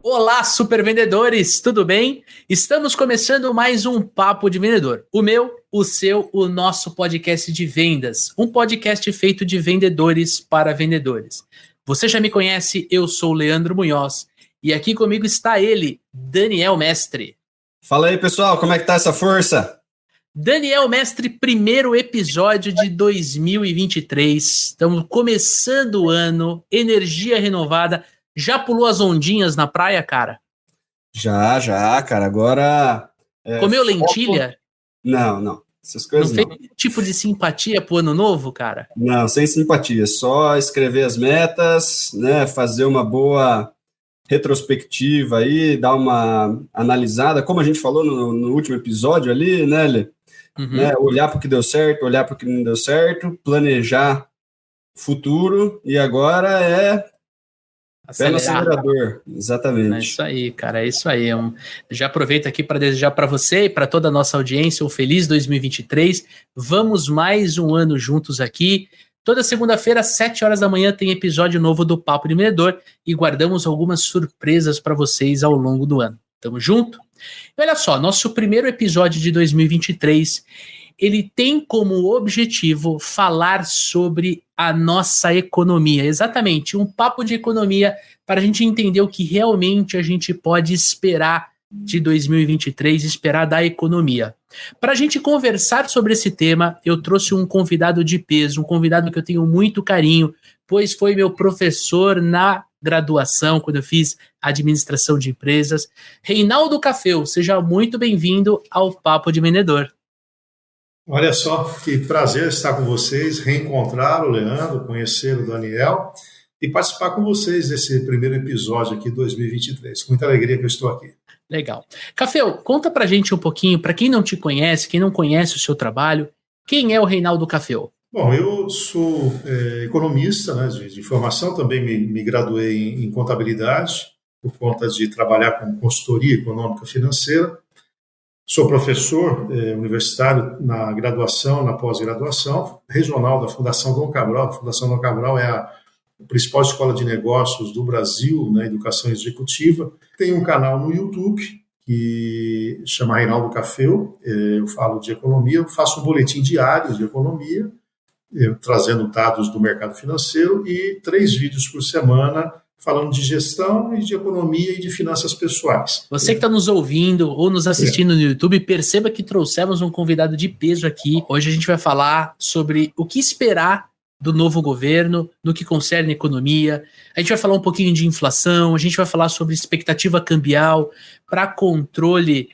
Olá, super vendedores, tudo bem? Estamos começando mais um Papo de Vendedor. O meu, o seu, o nosso podcast de vendas. Um podcast feito de vendedores para vendedores. Você já me conhece, eu sou o Leandro Munhoz e aqui comigo está ele, Daniel Mestre. Fala aí, pessoal, como é que tá essa força? Daniel Mestre, primeiro episódio de 2023. Estamos começando o ano, energia renovada. Já pulou as ondinhas na praia, cara? Já, cara. Agora... Comeu lentilha? Não. Essas coisas não. Fez tipo de simpatia pro ano novo, cara? Não, sem simpatia. Só escrever as metas, né? Fazer uma boa retrospectiva aí, dar uma analisada, como a gente falou no último episódio ali, né, Lê? Né? Olhar para o que deu certo, olhar para o que não deu certo, planejar futuro, e agora pé no acelerador, exatamente. É isso aí, cara, é isso aí. Já aproveito aqui para desejar para você e para toda a nossa audiência um feliz 2023. Vamos mais um ano juntos aqui. Toda segunda-feira, às 7 horas da manhã, tem episódio novo do Papo de Vendedor e guardamos algumas surpresas para vocês ao longo do ano. Tamo junto? E olha só, nosso primeiro episódio de 2023, ele tem como objetivo falar sobre a nossa economia. Exatamente, um papo de economia para a gente entender o que realmente a gente pode esperar de 2023, esperar da economia. Para a gente conversar sobre esse tema, eu trouxe um convidado de peso, um convidado que eu tenho muito carinho, pois foi meu professor na graduação, quando eu fiz administração de empresas. Reinaldo Cafeu, seja muito bem-vindo ao Papo de Vendedor. Olha só, que prazer estar com vocês, reencontrar o Leandro, conhecer o Daniel e participar com vocês desse primeiro episódio aqui de 2023. Com muita alegria que eu estou aqui. Legal. Cafeu, conta pra gente um pouquinho, para quem não te conhece, quem não conhece o seu trabalho, quem é o Reinaldo Cafeu? Bom, eu sou economista, né, de formação, também me graduei em contabilidade, por conta de trabalhar com consultoria econômica financeira. Sou professor universitário na graduação, na pós-graduação, regional da Fundação Dom Cabral. A Fundação Dom Cabral é a principal escola de negócios do Brasil na educação executiva. Tenho um canal no YouTube que chama Reinaldo Cafeu. Eu falo de economia, eu faço um boletim diário de economia, trazendo dados do mercado financeiro e 3 vídeos por semana falando de gestão e de economia e de finanças pessoais. Você que está nos ouvindo ou nos assistindo no YouTube, perceba que trouxemos um convidado de peso aqui. Hoje a gente vai falar sobre o que esperar do novo governo, no que concerne a economia. A gente vai falar um pouquinho de inflação, a gente vai falar sobre expectativa cambial para controle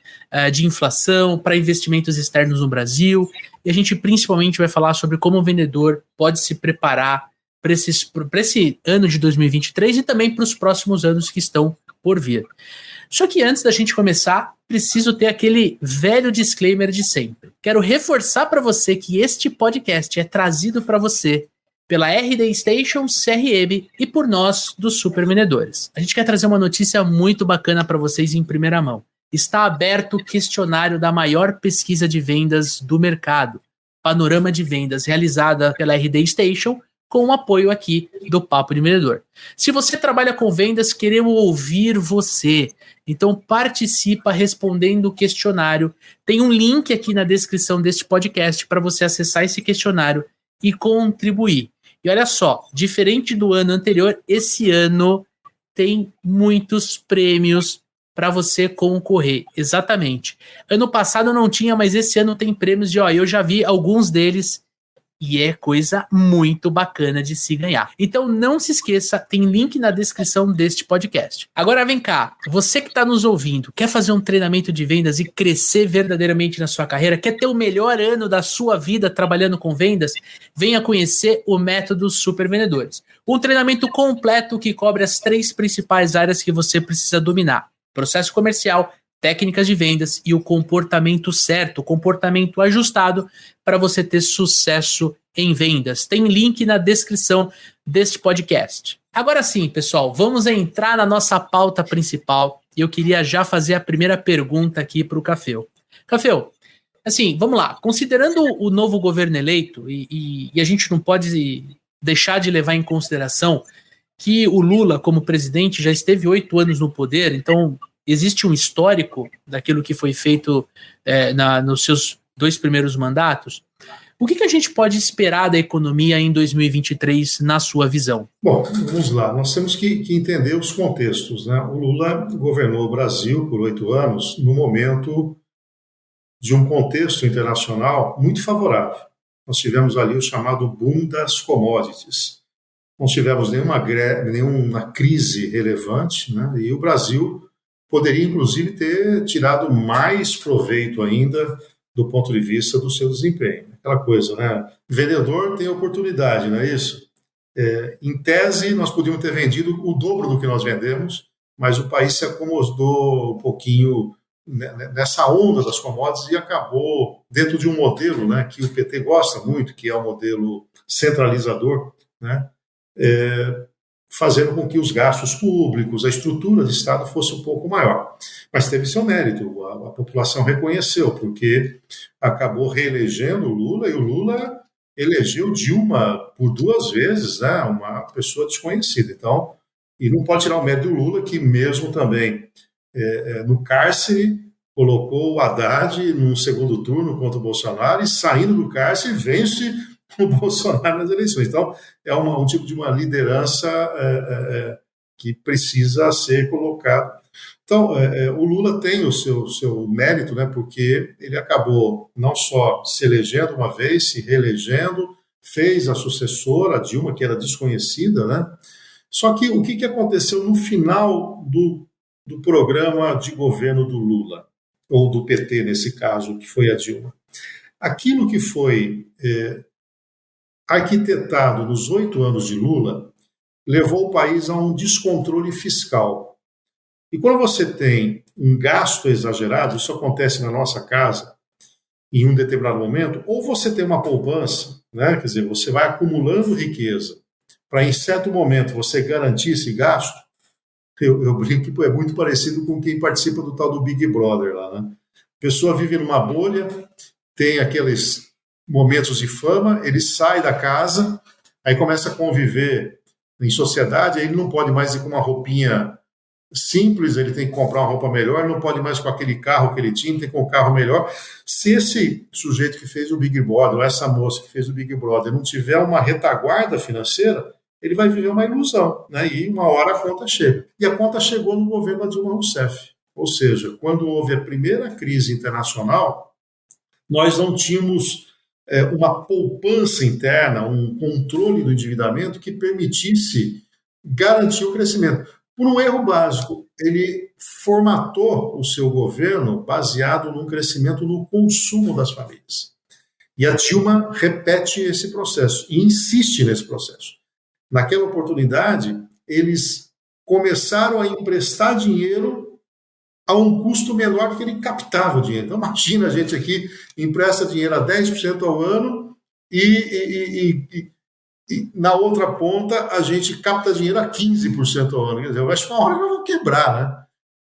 de inflação, para investimentos externos no Brasil. E a gente principalmente vai falar sobre como o vendedor pode se preparar para esse ano de 2023 e também para os próximos anos que estão por vir. Só que antes da gente começar, preciso ter aquele velho disclaimer de sempre. Quero reforçar para você que este podcast é trazido para você pela RD Station CRM e por nós, dos Super Vendedores. A gente quer trazer uma notícia muito bacana para vocês em primeira mão. Está aberto o questionário da maior pesquisa de vendas do mercado, Panorama de Vendas, realizada pela RD Station, com o apoio aqui do Papo de Vendedor. Se você trabalha com vendas, queremos ouvir você. Então participa respondendo o questionário. Tem um link aqui na descrição deste podcast para você acessar esse questionário e contribuir. E olha só, diferente do ano anterior, esse ano tem muitos prêmios para você concorrer. Exatamente. Ano passado não tinha, mas esse ano tem prêmios de, eu já vi alguns deles e é coisa muito bacana de se ganhar. Então não se esqueça, tem link na descrição deste podcast. Agora vem cá, você que está nos ouvindo, quer fazer um treinamento de vendas e crescer verdadeiramente na sua carreira, quer ter o melhor ano da sua vida trabalhando com vendas, venha conhecer o método Super Vendedores. Um treinamento completo que cobre as 3 principais áreas que você precisa dominar: processo comercial, técnicas de vendas e o comportamento certo, o comportamento ajustado para você ter sucesso em vendas. Tem link na descrição deste podcast. Agora sim, pessoal, vamos entrar na nossa pauta principal e eu queria já fazer a primeira pergunta aqui para o Cafeu. Cafeu, assim, vamos lá. Considerando o novo governo eleito, e a gente não pode deixar de levar em consideração que o Lula, como presidente, já esteve 8 anos no poder, então existe um histórico daquilo que foi feito nos seus 2 primeiros mandatos. O que a gente pode esperar da economia em 2023, na sua visão? Bom, vamos lá. Nós temos que entender os contextos, né? O Lula governou o Brasil por 8 anos no momento de um contexto internacional muito favorável. Nós tivemos ali o chamado boom das commodities. Não tivemos nenhuma crise relevante, né? E o Brasil poderia, inclusive, ter tirado mais proveito ainda do ponto de vista do seu desempenho. Aquela coisa, né? Vendedor tem oportunidade, não é isso? Em tese, nós podíamos ter vendido o dobro do que nós vendemos, mas o país se acomodou um pouquinho nessa onda das commodities e acabou dentro de um modelo, né, que o PT gosta muito, que é o modelo centralizador, né, fazendo com que os gastos públicos, a estrutura do Estado fosse um pouco maior. Mas teve seu mérito, a população reconheceu, porque acabou reelegendo o Lula, e o Lula elegeu Dilma por 2 vezes, né, uma pessoa desconhecida. Então, e não pode tirar o mérito do Lula, que mesmo também no cárcere, colocou o Haddad num segundo turno contra o Bolsonaro, e saindo do cárcere vence o Bolsonaro nas eleições. Então, é um tipo de uma liderança que precisa ser colocado. Então, o Lula tem o seu mérito, né, porque ele acabou não só se elegendo uma vez, se reelegendo, fez a sucessora, a Dilma, que era desconhecida, né? Só que o que aconteceu no final do programa de governo do Lula, ou do PT, nesse caso, que foi a Dilma? Aquilo que foi arquitetado nos 8 anos de Lula levou o país a um descontrole fiscal. E quando você tem um gasto exagerado, isso acontece na nossa casa, em um determinado momento, ou você tem uma poupança, né? Quer dizer, você vai acumulando riqueza para, em certo momento, você garantir esse gasto. Eu brinco que é muito parecido com quem participa do tal do Big Brother lá, né? A pessoa vive numa bolha, tem aqueles momentos de fama, ele sai da casa, aí começa a conviver em sociedade, aí ele não pode mais ir com uma roupinha simples, ele tem que comprar uma roupa melhor, não pode mais com aquele carro que ele tinha, tem que com um carro melhor. Se esse sujeito que fez o Big Brother, ou essa moça que fez o Big Brother, não tiver uma retaguarda financeira, ele vai viver uma ilusão, né? E uma hora a conta chega. E a conta chegou no governo da Dilma Rousseff. Ou seja, quando houve a primeira crise internacional, nós não tínhamos uma poupança interna, um controle do endividamento que permitisse garantir o crescimento. Por um erro básico, ele formatou o seu governo baseado num crescimento no consumo das famílias. E a Dilma repete esse processo e insiste nesse processo. Naquela oportunidade, eles começaram a emprestar dinheiro a um custo menor do que ele captava o dinheiro. Então, imagina, a gente aqui empresta dinheiro a 10% ao ano e na outra ponta a gente capta dinheiro a 15% ao ano. Quer dizer, eu acho que uma hora nós vamos quebrar, né?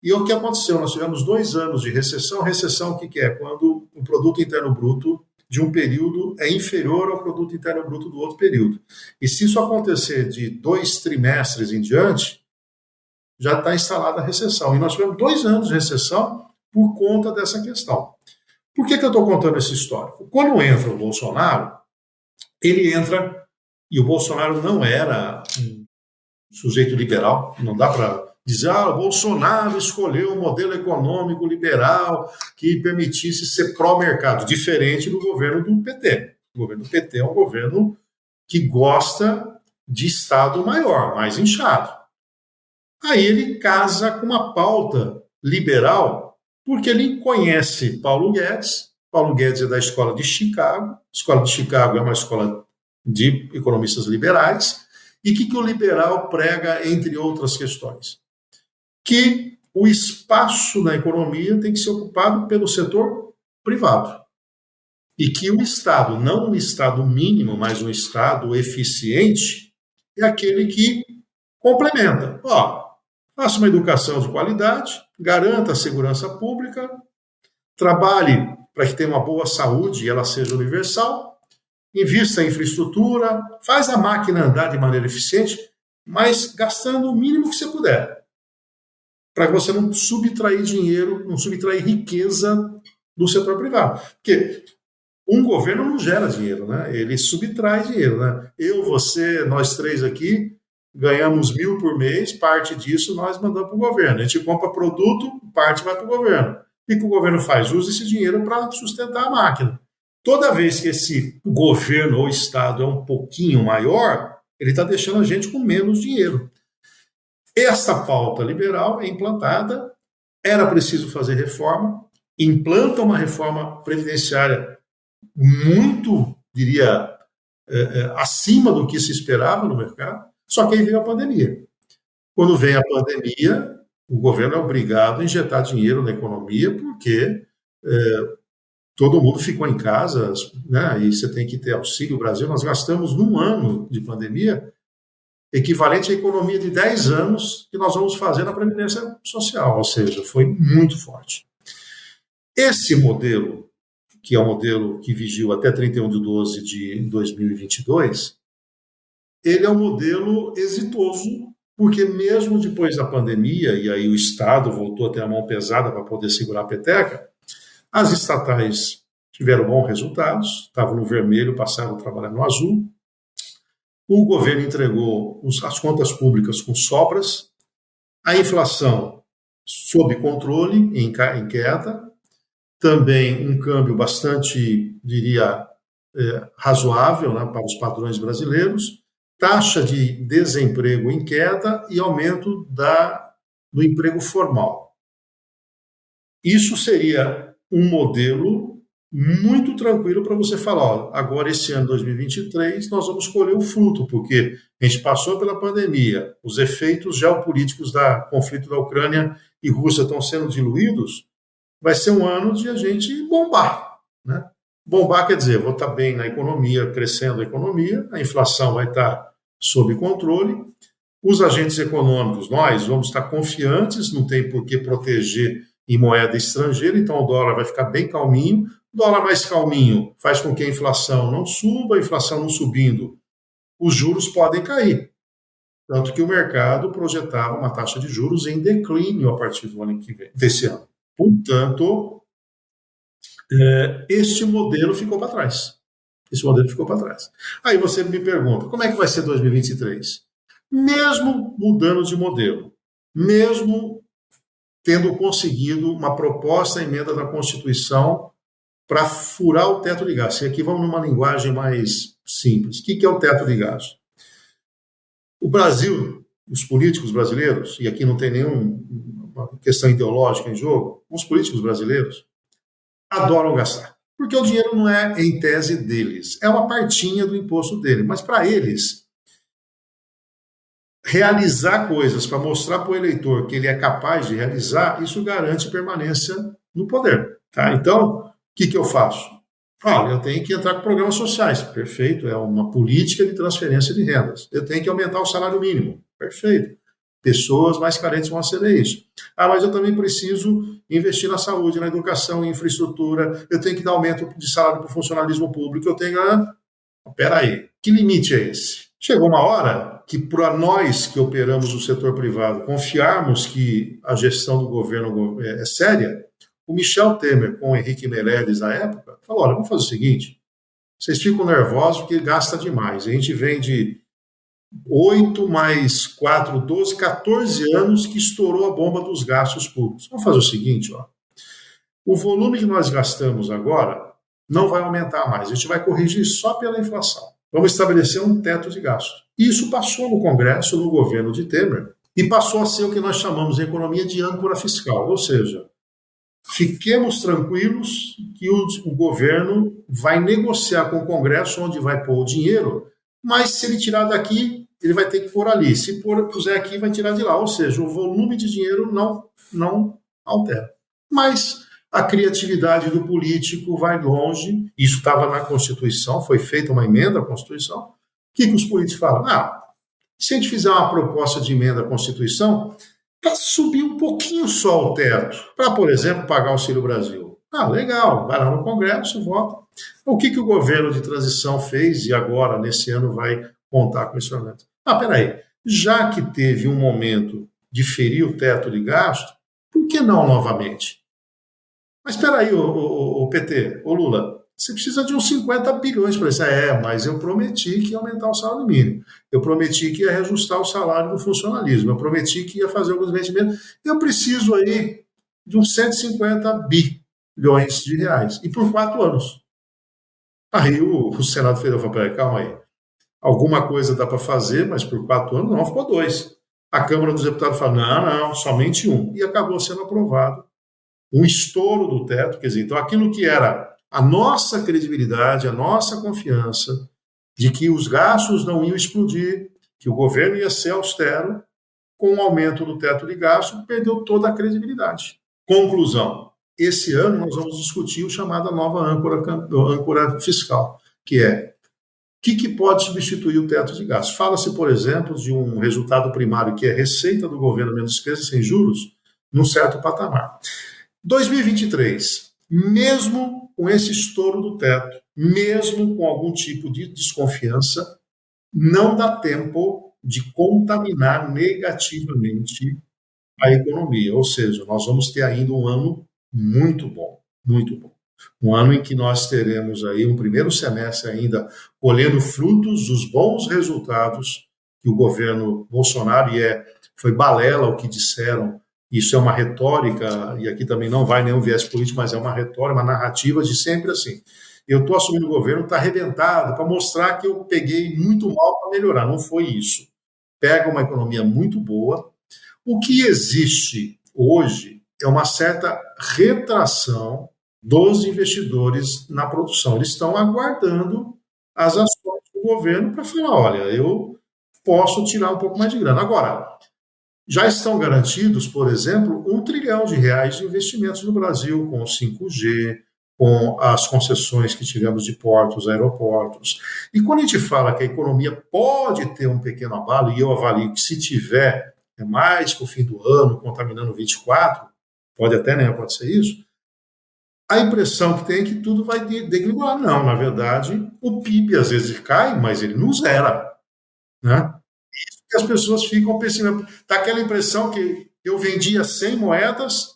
E o que aconteceu? Nós tivemos 2 anos de recessão. Recessão, o que é? Quando o produto interno bruto de um período é inferior ao produto interno bruto do outro período. E se isso acontecer de 2 trimestres em diante, já está instalada a recessão. E nós tivemos 2 anos de recessão por conta dessa questão. Por que eu estou contando esse histórico? Quando entra o Bolsonaro, ele entra, e o Bolsonaro não era um sujeito liberal, não dá para dizer, o Bolsonaro escolheu um modelo econômico liberal que permitisse ser pró-mercado, diferente do governo do PT. O governo do PT é um governo que gosta de Estado maior, mais inchado. Aí ele casa com uma pauta liberal, porque ele conhece Paulo Guedes. Paulo Guedes é da Escola de Chicago. A Escola de Chicago é uma escola de economistas liberais. E o que o liberal prega, entre outras questões? Que o espaço na economia tem que ser ocupado pelo setor privado. E que o Estado, não um Estado mínimo, mas um Estado eficiente, é aquele que complementa. Faça uma educação de qualidade, garanta a segurança pública, trabalhe para que tenha uma boa saúde e ela seja universal, invista em infraestrutura, faz a máquina andar de maneira eficiente, mas gastando o mínimo que você puder, para você não subtrair dinheiro, não subtrair riqueza do setor privado. Porque um governo não gera dinheiro, né? Ele subtrai dinheiro, né? Eu, você, nós três aqui ganhamos 1.000 por mês, parte disso nós mandamos para o governo. A gente compra produto, parte vai para o governo. O que o governo faz? Usa esse dinheiro para sustentar a máquina. Toda vez que esse governo ou estado é um pouquinho maior, ele está deixando a gente com menos dinheiro. Essa pauta liberal é implantada, era preciso fazer reforma, implanta uma reforma previdenciária muito, diria, acima do que se esperava no mercado, só que aí veio a pandemia. Quando vem a pandemia, o governo é obrigado a injetar dinheiro na economia, porque todo mundo ficou em casa, né, e você tem que ter Auxílio Brasil. Nós gastamos num ano de pandemia equivalente à economia de 10 anos que nós vamos fazer na Previdência Social, ou seja, foi muito forte. Esse modelo, que é um modelo que vigiu até 31/12 de 2022, ele é um modelo exitoso, porque mesmo depois da pandemia, e aí o Estado voltou a ter a mão pesada para poder segurar a peteca, as estatais tiveram bons resultados, estavam no vermelho, passaram a trabalhar no azul. O governo entregou as contas públicas com sobras, a inflação sob controle, em queda, também um câmbio bastante, diria, razoável, né, para os padrões brasileiros, taxa de desemprego em queda e aumento do emprego formal. Isso seria um modelo muito tranquilo para você falar, ó, agora esse ano 2023 nós vamos colher o fruto, porque a gente passou pela pandemia, os efeitos geopolíticos do conflito da Ucrânia e Rússia estão sendo diluídos, vai ser um ano de a gente bombar, né? Bombar quer dizer, vou estar bem na economia, crescendo a economia, a inflação vai estar sob controle, os agentes econômicos, nós vamos estar confiantes, não tem por que proteger em moeda estrangeira, então o dólar vai ficar bem calminho. O dólar mais calminho faz com que a inflação não suba, a inflação não subindo, os juros podem cair. Tanto que o mercado projetava uma taxa de juros em declínio a partir do ano que vem, desse ano. Portanto, este modelo ficou para trás. Esse modelo ficou para trás. Aí você me pergunta, como é que vai ser 2023? Mesmo mudando de modelo, mesmo tendo conseguido uma proposta emenda da Constituição para furar o teto de gastos. E aqui vamos numa linguagem mais simples. O que é o teto de gastos? O Brasil, os políticos brasileiros, e aqui não tem nenhuma questão ideológica em jogo, os políticos brasileiros adoram gastar. Porque o dinheiro não é, em tese, deles. É uma partinha do imposto dele. Mas, para eles, realizar coisas para mostrar para o eleitor que ele é capaz de realizar, isso garante permanência no poder. Tá? Então, o que eu faço? Eu tenho que entrar com programas sociais. Perfeito, é uma política de transferência de rendas. Eu tenho que aumentar o salário mínimo. Perfeito. Pessoas mais carentes vão aceder a isso. Mas eu também preciso investir na saúde, na educação, em infraestrutura. Eu tenho que dar aumento de salário para o funcionalismo público. Eu tenho Espera aí, que limite é esse? Chegou uma hora que, para nós que operamos no setor privado, confiarmos que a gestão do governo é séria, o Michel Temer, com o Henrique Meirelles na época, falou, olha, vamos fazer o seguinte, vocês ficam nervosos porque gasta demais. A gente vem de 8 mais 4, 12, 14 anos que estourou a bomba dos gastos públicos. Vamos fazer o seguinte, o volume que nós gastamos agora não vai aumentar mais, a gente vai corrigir só pela inflação. Vamos estabelecer um teto de gastos. Isso passou no Congresso, no governo de Temer, e passou a ser o que nós chamamos em economia de âncora fiscal, ou seja, fiquemos tranquilos que o governo vai negociar com o Congresso onde vai pôr o dinheiro, mas se ele tirar daqui, ele vai ter que pôr ali. Se puser aqui, vai tirar de lá. Ou seja, o volume de dinheiro não altera. Mas a criatividade do político vai longe. Isso estava na Constituição, foi feita uma emenda à Constituição. O que os políticos falam? Se a gente fizer uma proposta de emenda à Constituição, para subir um pouquinho só o teto, para, por exemplo, pagar o Auxílio Brasil. Legal, vai lá no Congresso, vota. O que o governo de transição fez e agora, nesse ano, vai contar com esse orçamento? Peraí, Já que teve um momento de ferir o teto de gasto, por que não novamente? Mas espera aí, o PT, o Lula, você precisa de uns 50 bilhões para isso. Mas eu prometi que ia aumentar o salário mínimo. Eu prometi que ia reajustar o salário do funcionalismo. Eu prometi que ia fazer alguns investimentos. Eu preciso aí de uns 150 bilhões de reais. E por 4 anos. Aí o Senado Federal falou, peraí, calma aí. Alguma coisa dá para fazer, mas por 4 anos não, ficou 2. A Câmara dos Deputados falou, não, somente 1. E acabou sendo aprovado um estouro do teto, quer dizer, então aquilo que era a nossa credibilidade, a nossa confiança de que os gastos não iam explodir, que o governo ia ser austero, com o aumento do teto de gasto, perdeu toda a credibilidade. Conclusão, esse ano nós vamos discutir o chamado nova âncora fiscal, que é o que pode substituir o teto de gastos. Fala-se, por exemplo, de um resultado primário que é receita do governo menos despesa sem juros, num certo patamar. 2023, mesmo com esse estouro do teto, mesmo com algum tipo de desconfiança, não dá tempo de contaminar negativamente a economia. Ou seja, nós vamos ter ainda um ano muito bom, muito bom. Um ano em que nós teremos aí um primeiro semestre ainda colhendo frutos dos bons resultados que o governo Bolsonaro, foi balela o que disseram. Isso é uma retórica, e aqui também não vai nenhum viés político, mas é uma retórica, uma narrativa de sempre assim. Eu estou assumindo o governo, está arrebentado, para mostrar que eu peguei muito mal para melhorar. Não foi isso. Pega uma economia muito boa. O que existe hoje é uma certa retração dos investidores na produção. Eles estão aguardando as ações do governo para falar, olha, eu posso tirar um pouco mais de grana. Agora, já estão garantidos, por exemplo, R$1 trilhão de investimentos no Brasil, com o 5G, com as concessões que tivemos de portos, aeroportos. E quando a gente fala que a economia pode ter um pequeno abalo, e eu avalio que se tiver, é mais para o fim do ano, contaminando 24, pode até nem acontecer isso, a impressão que tem é que tudo vai degringolar. Não, na verdade, o PIB às vezes cai, mas ele não zera, né? Que as pessoas ficam pensando, dá aquela impressão que eu vendia 100 moedas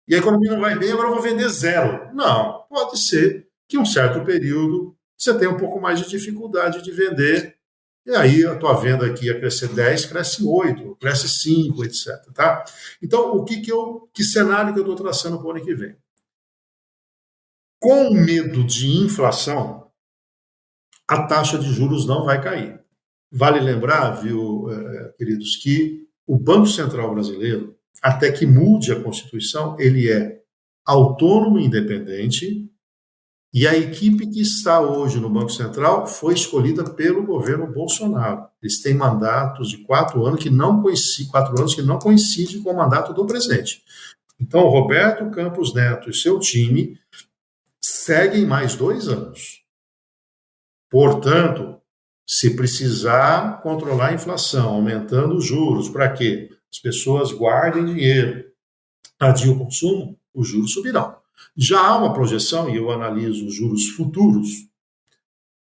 e a economia não vai bem, agora eu vou vender 0. Não, pode ser que um certo período você tenha um pouco mais de dificuldade de vender, e aí a tua venda aqui ia crescer 10, cresce 8, cresce 5, etc. Tá? Então, que cenário que eu estou traçando para o ano que vem? Com medo de inflação, a taxa de juros não vai cair. Vale lembrar, viu, queridos, que o Banco Central brasileiro, até que mude a Constituição, ele é autônomo e independente, e a equipe que está hoje no Banco Central foi escolhida pelo governo Bolsonaro. Eles têm mandatos de 4 anos que não coincidem com o mandato do presidente. Então, Roberto Campos Neto e seu time seguem mais 2 anos. Portanto, se precisar controlar a inflação, aumentando os juros, para quê? As pessoas guardem dinheiro, adiem o consumo, os juros subirão. Já há uma projeção, e eu analiso os juros futuros,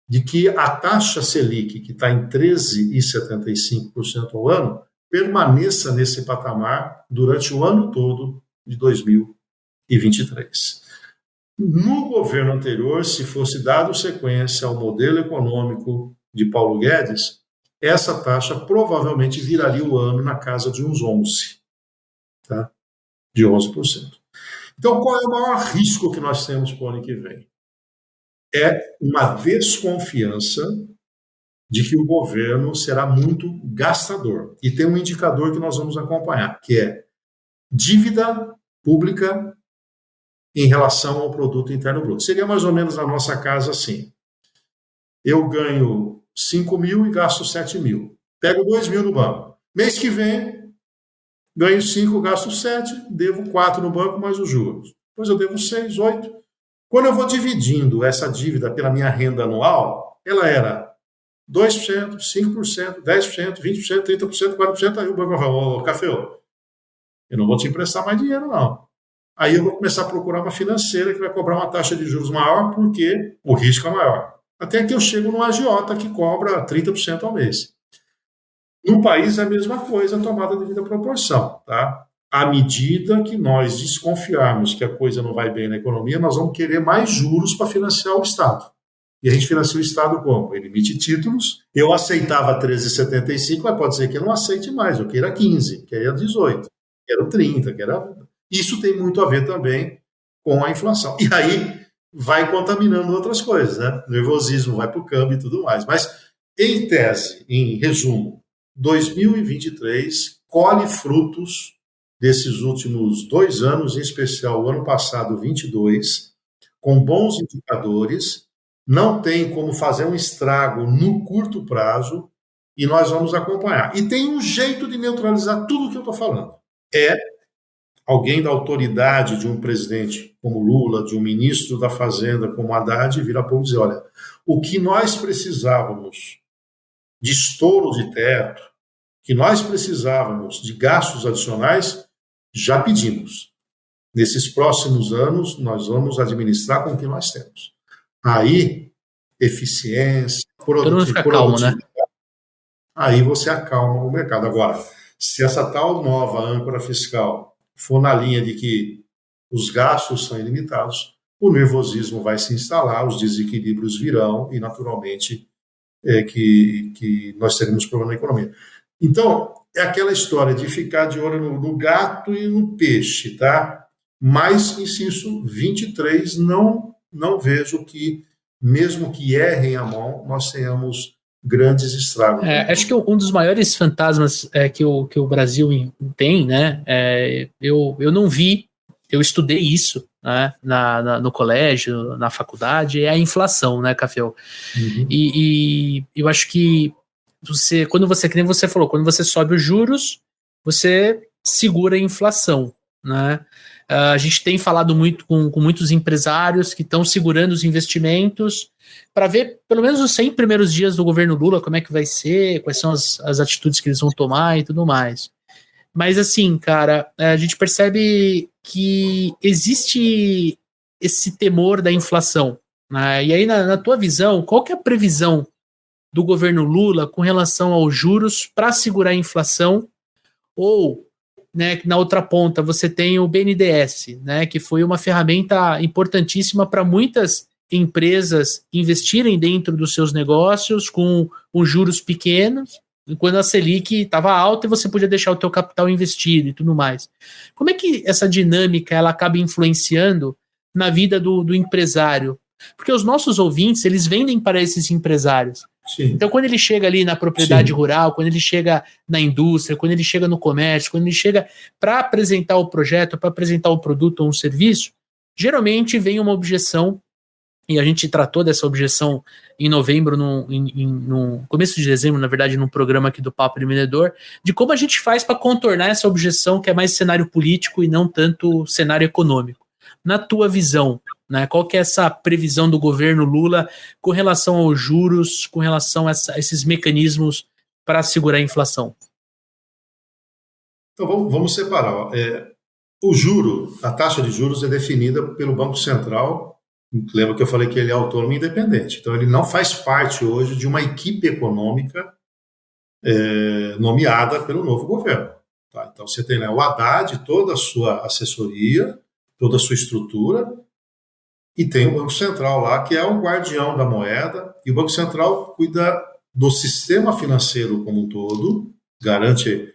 de que a taxa Selic, que está em 13,75% ao ano, permaneça nesse patamar durante o ano todo de 2023. No governo anterior, se fosse dado sequência ao modelo econômico de Paulo Guedes, essa taxa provavelmente viraria o ano na casa de uns 11%, tá? De 11%. Então, qual é o maior risco que nós temos para o ano que vem? É uma desconfiança de que o governo será muito gastador. E tem um indicador que nós vamos acompanhar, que é dívida pública em relação ao produto interno bruto. Seria mais ou menos na nossa casa assim. Eu ganho 5 mil e gasto 7 mil. Pego 2 mil no banco. Mês que vem, ganho 5, gasto 7, devo 4 no banco mais os juros. Depois eu devo 6, 8. Quando eu vou dividindo essa dívida pela minha renda anual, ela era 2%, 5%, 10%, 20%, 30%, 40%. Aí o banco vai falar, ô, Caféu, eu não vou te emprestar mais dinheiro, não. Aí eu vou começar a procurar uma financeira que vai cobrar uma taxa de juros maior porque o risco é maior. Até que eu chego num agiota que cobra 30% ao mês. No país é a mesma coisa, tomada devida proporção, tá? À medida que nós desconfiarmos que a coisa não vai bem na economia, nós vamos querer mais juros para financiar o Estado. E a gente financia o Estado como? Ele emite títulos. Eu aceitava 13,75, mas pode ser que eu não aceite mais. Eu queira 15, queira 18, quero 30, queira... Isso tem muito a ver também com a inflação. E aí vai contaminando outras coisas, né? Nervosismo vai para o câmbio e tudo mais. Mas, em tese, em resumo, 2023 colhe frutos desses últimos 2 anos, em especial o ano passado, 22, com bons indicadores. Não tem como fazer um estrago no curto prazo e nós vamos acompanhar. E tem um jeito de neutralizar tudo o que eu estou falando. É alguém da autoridade de um presidente como Lula, de um ministro da Fazenda como Haddad, vir a pouco e dizer, olha, o que nós precisávamos de estouro de teto, que nós precisávamos de gastos adicionais, já pedimos. Nesses próximos anos, nós vamos administrar com o que nós temos. Aí, eficiência, produtividade, né? Aí você acalma o mercado. Agora, se essa tal nova âncora fiscal for na linha de que os gastos são ilimitados, o nervosismo vai se instalar, os desequilíbrios virão e, naturalmente, que nós teremos problema na economia. Então, é aquela história de ficar de olho no gato e no peixe, tá? Mas, insisto, 23 não vejo que, mesmo que errem a mão, nós tenhamos grandes estragos. Acho que um dos maiores fantasmas que o Brasil tem, né? Eu não vi, eu estudei isso, né, no colégio, na faculdade, é a inflação, né, Caféu? Uhum. E eu acho que quando você, que nem você falou, quando você sobe os juros, você segura a inflação, né? A gente tem falado muito com muitos empresários que estão segurando os investimentos para ver, pelo menos os 100 primeiros dias do governo Lula, como é que vai ser, quais são as atitudes que eles vão tomar e tudo mais. Mas assim, cara, a gente percebe que existe esse temor da inflação, né? E aí, na tua visão, qual que é a previsão do governo Lula com relação aos juros para segurar a inflação? Ou, né, na outra ponta, você tem o BNDES, né, que foi uma ferramenta importantíssima para muitas empresas investirem dentro dos seus negócios com juros pequenos, quando a Selic estava alta e você podia deixar o teu capital investido e tudo mais. Como é que essa dinâmica ela acaba influenciando na vida do empresário? Porque os nossos ouvintes, eles vendem para esses empresários. Sim. Então, quando ele chega ali na propriedade Sim. rural, quando ele chega na indústria, quando ele chega no comércio, quando ele chega para apresentar o projeto, para apresentar o produto ou um serviço, geralmente vem uma objeção, e a gente tratou dessa objeção em novembro, no começo de dezembro, na verdade, num programa aqui do Papo Empreendedor, de como a gente faz para contornar essa objeção que é mais cenário político e não tanto cenário econômico. Na tua visão, né, qual que é essa previsão do governo Lula com relação aos juros, com relação a esses mecanismos para segurar a inflação? Então, vamos separar. O juro, a taxa de juros é definida pelo Banco Central. Lembra que eu falei que ele é autônomo e independente. Então, ele não faz parte hoje de uma equipe econômica nomeada pelo novo governo. Tá? Então, você tem, né, o Haddad, toda a sua assessoria, toda a sua estrutura, e tem o Banco Central lá, que é o guardião da moeda, e o Banco Central cuida do sistema financeiro como um todo, garante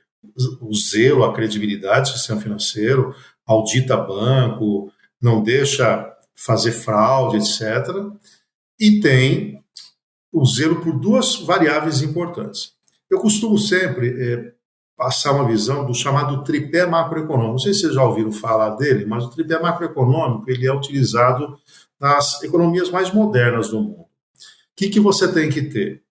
o zelo, a credibilidade do sistema financeiro, audita banco, não deixa fazer fraude, etc. E tem o zelo por duas variáveis importantes. Eu costumo sempre passar uma visão do chamado tripé macroeconômico. Não sei se vocês já ouviram falar dele, mas o tripé macroeconômico ele é utilizado nas economias mais modernas do mundo. O que você tem que ter?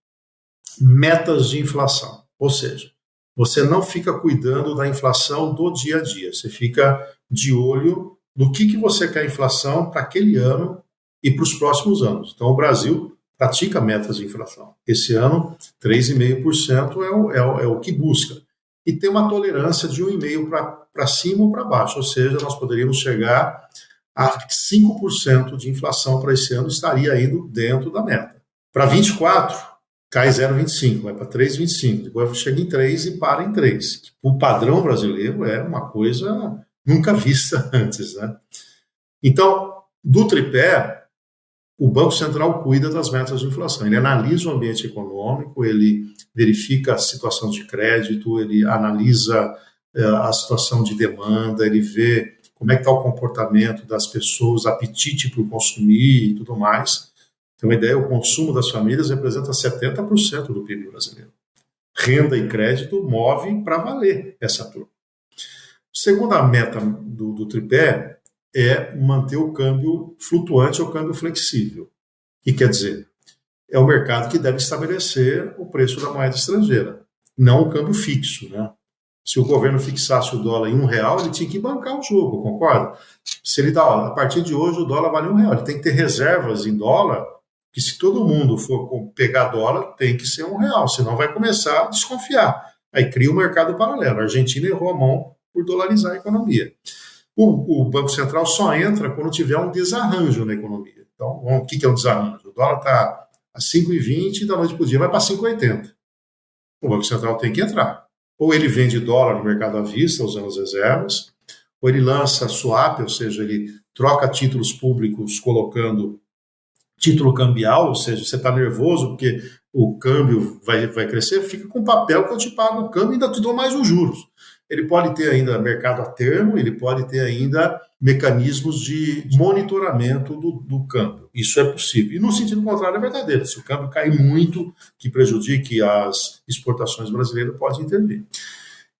Metas de inflação. Ou seja, você não fica cuidando da inflação do dia a dia. Você fica de olho no que você quer inflação para aquele ano e para os próximos anos. Então, o Brasil pratica metas de inflação. Esse ano, 3,5% é o que busca. E tem uma tolerância de 1,5% para cima ou para baixo. Ou seja, nós poderíamos chegar a 5% de inflação para esse ano, estaria indo dentro da meta. Para 24, cai 0,25, vai para 3,25, depois chega em 3 e para em 3. O padrão brasileiro é uma coisa nunca vista antes, né? Então, do tripé, o Banco Central cuida das metas de inflação. Ele analisa o ambiente econômico, ele verifica a situação de crédito, ele analisa a situação de demanda, ele vê como é que está o comportamento das pessoas, apetite para consumir e tudo mais. Tem uma ideia, o consumo das famílias representa 70% do PIB brasileiro. Renda e crédito move para valer essa turma. Segunda meta do tripé é manter o câmbio flutuante ou câmbio flexível. O que quer dizer? É o mercado que deve estabelecer o preço da moeda estrangeira, não o câmbio fixo, né? Se o governo fixasse o dólar em R$1, ele tinha que bancar o jogo, concorda? Se ele dá, a partir de hoje o dólar vale R$1, ele tem que ter reservas em dólar, que se todo mundo for pegar dólar, tem que ser R$1, senão vai começar a desconfiar. Aí cria um mercado paralelo. A Argentina errou a mão por dolarizar a economia. O Banco Central só entra quando tiver um desarranjo na economia. Então, o que é um desarranjo? O dólar está a 5,20 e da noite para o dia vai para 5,80. O Banco Central tem que entrar. Ou ele vende dólar no mercado à vista, usando as reservas, ou ele lança swap, ou seja, ele troca títulos públicos colocando título cambial, ou seja, você está nervoso porque o câmbio vai crescer, fica com papel que eu te pago o câmbio e ainda te dou mais os juros. Ele pode ter ainda mercado a termo, ele pode ter ainda mecanismos de monitoramento do câmbio. Isso é possível. E no sentido contrário é verdadeiro. Se o câmbio cair muito, que prejudique as exportações brasileiras, pode intervir.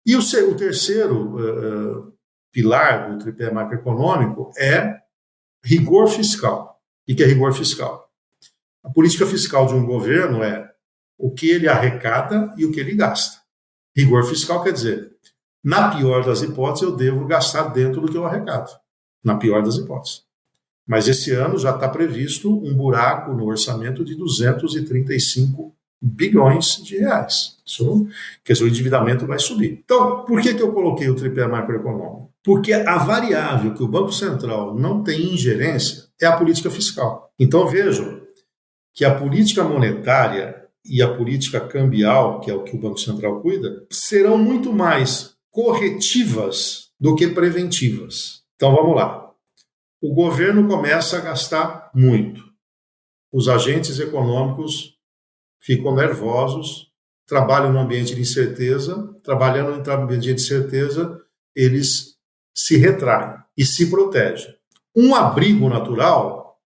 E o terceiro pilar do tripé macroeconômico é rigor fiscal. O que é rigor fiscal? A política fiscal de um governo é o que ele arrecada e o que ele gasta. Rigor fiscal quer dizer, na pior das hipóteses, eu devo gastar dentro do que eu arrecado. Na pior das hipóteses. Mas esse ano já está previsto um buraco no orçamento de 235 bilhões de reais. Isso, que o endividamento vai subir. Então, por que eu coloquei o tripé macroeconômico? Porque a variável que o Banco Central não tem ingerência é a política fiscal. Então, vejam que a política monetária e a política cambial, que é o que o Banco Central cuida, serão muito mais corretivas do que preventivas. Então, vamos lá. O governo começa a gastar muito. Os agentes econômicos ficam nervosos, trabalham no ambiente de incerteza, trabalhando no ambiente de certeza, eles se retraem e se protegem. Um abrigo natural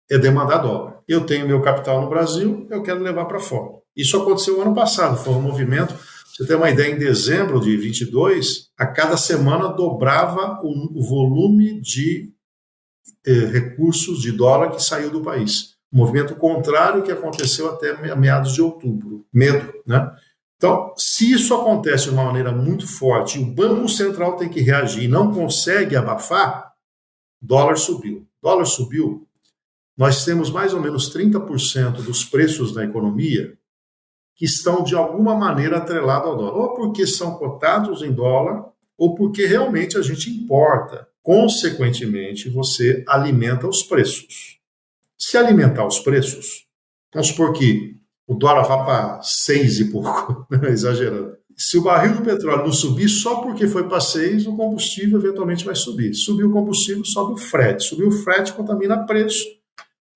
é demandar dólar. Eu tenho meu capital no Brasil, eu quero levar para fora. Isso aconteceu ano passado, foi um movimento. Você tem uma ideia, em dezembro de 22, a cada semana dobrava o volume de recursos de dólar que saiu do país. Um movimento contrário que aconteceu até meados de outubro. Medo, né? Então, se isso acontece de uma maneira muito forte e o Banco Central tem que reagir e não consegue abafar, dólar subiu. Dólar subiu, nós temos mais ou menos 30% dos preços da economia que estão de alguma maneira atrelados ao dólar. Ou porque são cotados em dólar, ou porque realmente a gente importa. Consequentemente, você alimenta os preços. Se alimentar os preços, vamos supor que o dólar vá para 6 e pouco, exagerando. Se o barril do petróleo não subir só porque foi para 6, o combustível eventualmente vai subir. Subiu o combustível, sobe o frete. Subiu o frete, contamina preço.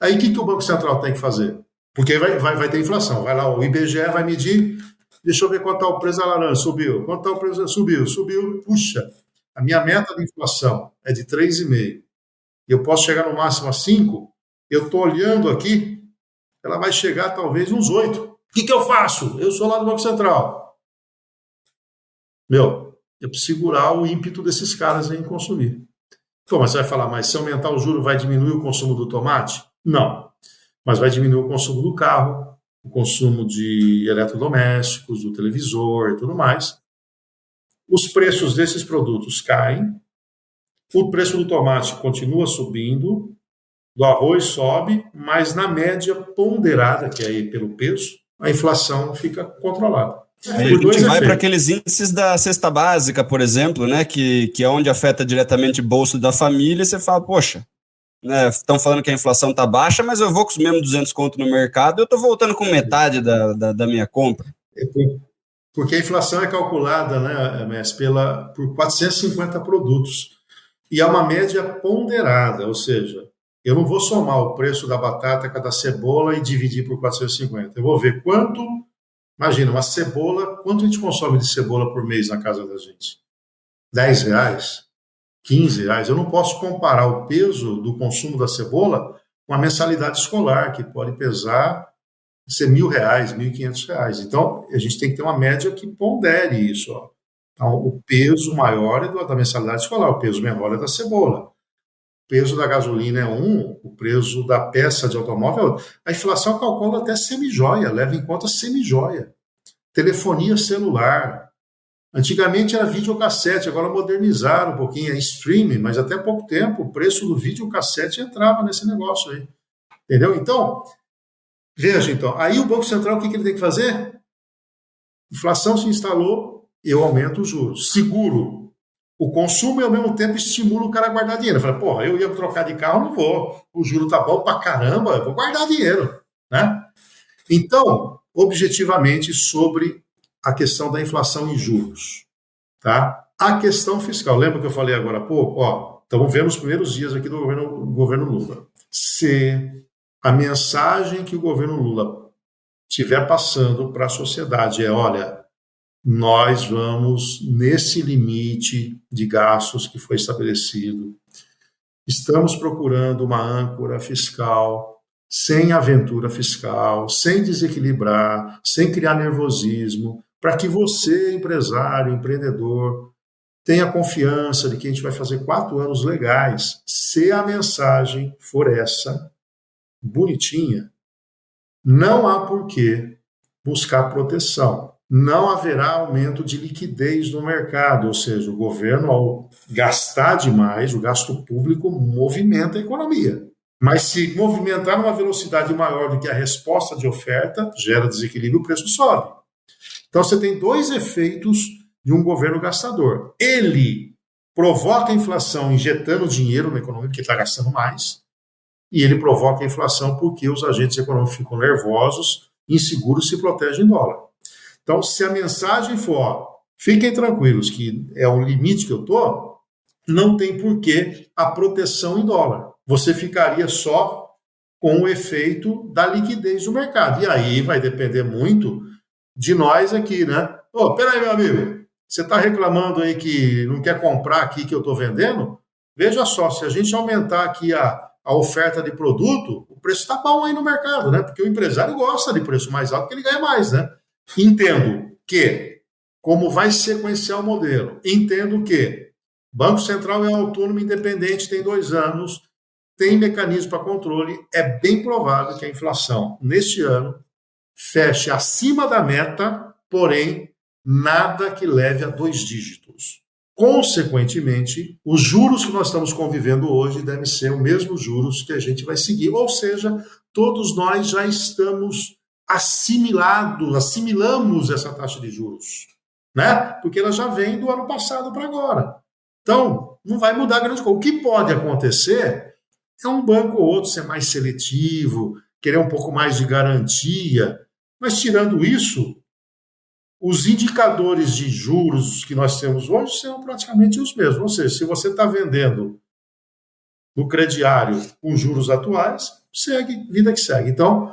Aí o que o Banco Central tem que fazer? Porque vai ter inflação. Vai lá, o IBGE vai medir, deixa eu ver quanto está o preço da laranja, subiu. Quanto está o preço? Subiu. Puxa, a minha meta de inflação é de 3,5. Eu posso chegar no máximo a 5. Eu estou olhando aqui, ela vai chegar talvez uns 8. O que eu faço? Eu sou lá do Banco Central. Eu preciso segurar o ímpeto desses caras em consumir. Pô, mas você vai falar, mas se aumentar o juro vai diminuir o consumo do tomate? Não. Mas vai diminuir o consumo do carro, o consumo de eletrodomésticos, do televisor e tudo mais. Os preços desses produtos caem, o preço do tomate continua subindo, do arroz sobe, mas na média ponderada, que é aí pelo peso, a inflação fica controlada. Aí a gente vai para aqueles índices da cesta básica, por exemplo, né, que é onde afeta diretamente o bolso da família, e você fala, poxa, né? Estão falando que a inflação está baixa, mas eu vou com os mesmos 200 conto no mercado, eu estou voltando com metade da minha compra. Porque a inflação é calculada, né, Messi, por 450 produtos. E é uma média ponderada, ou seja, eu não vou somar o preço da batata com a da cebola e dividir por 450. Eu vou ver quanto, imagina, uma cebola, quanto a gente consome de cebola por mês na casa da gente? R$10, R$15. Eu não posso comparar o peso do consumo da cebola com a mensalidade escolar, que pode ser R$1.000, R$1.500. Então, a gente tem que ter uma média que pondere isso. Ó. Então, o peso maior é da mensalidade escolar, o peso menor é da cebola. O peso da gasolina é o peso da peça de automóvel é outro. A inflação calcula até semijoia, leva em conta semijoia. Telefonia celular. Antigamente era videocassete, agora modernizaram um pouquinho, é streaming, mas até pouco tempo o preço do videocassete entrava nesse negócio aí. Entendeu? Então, veja então, aí o Banco Central o que ele tem que fazer? Inflação se instalou, eu aumento os juros. Seguro o consumo e ao mesmo tempo estimula o cara a guardar dinheiro. Fala, porra, eu ia trocar de carro, não vou. O juro tá bom pra caramba, eu vou guardar dinheiro, né? Então, objetivamente, sobre a questão da inflação em juros, tá? A questão fiscal, lembra que eu falei agora há pouco? Ó, estamos vendo os primeiros dias aqui do governo Lula. Se a mensagem que o governo Lula estiver passando para a sociedade olha, nós vamos nesse limite de gastos que foi estabelecido, estamos procurando uma âncora fiscal, sem aventura fiscal, sem desequilibrar, sem criar nervosismo, para que você, empresário, empreendedor, tenha confiança de que a gente vai fazer 4 anos legais. Se a mensagem for essa, bonitinha, não há por que buscar proteção. Não haverá aumento de liquidez no mercado, ou seja, o governo, ao gastar demais, o gasto público movimenta a economia. Mas se movimentar numa velocidade maior do que a resposta de oferta, gera desequilíbrio, o preço sobe. Então você tem 2 efeitos de um governo gastador. Ele provoca a inflação injetando dinheiro na economia, porque está gastando mais, e ele provoca a inflação porque os agentes econômicos ficam nervosos, inseguros, se protegem em dólar. Então, se a mensagem for, fiquem tranquilos que é o limite que eu estou, não tem porquê a proteção em dólar. Você ficaria só com o efeito da liquidez do mercado. E aí vai depender muito de nós aqui, né? Peraí, meu amigo, você está reclamando aí que não quer comprar aqui que eu estou vendendo? Veja só, se a gente aumentar aqui a oferta de produto, o preço está bom aí no mercado, né? Porque o empresário gosta de preço mais alto porque ele ganha mais, né? Entendo que, como vai sequenciar o modelo, entendo que Banco Central é autônomo, independente, tem 2 anos, tem mecanismo para controle, é bem provável que a inflação, neste ano, feche acima da meta, porém, nada que leve a 2 dígitos. Consequentemente, os juros que nós estamos convivendo hoje devem ser os mesmos juros que a gente vai seguir, ou seja, todos nós já estamos assimilamos essa taxa de juros, né? Porque ela já vem do ano passado para agora. Então, não vai mudar grande coisa. O que pode acontecer é um banco ou outro ser mais seletivo, querer um pouco mais de garantia, mas tirando isso, os indicadores de juros que nós temos hoje são praticamente os mesmos. Ou seja, se você está vendendo no crediário com juros atuais, segue, vida que segue. Então,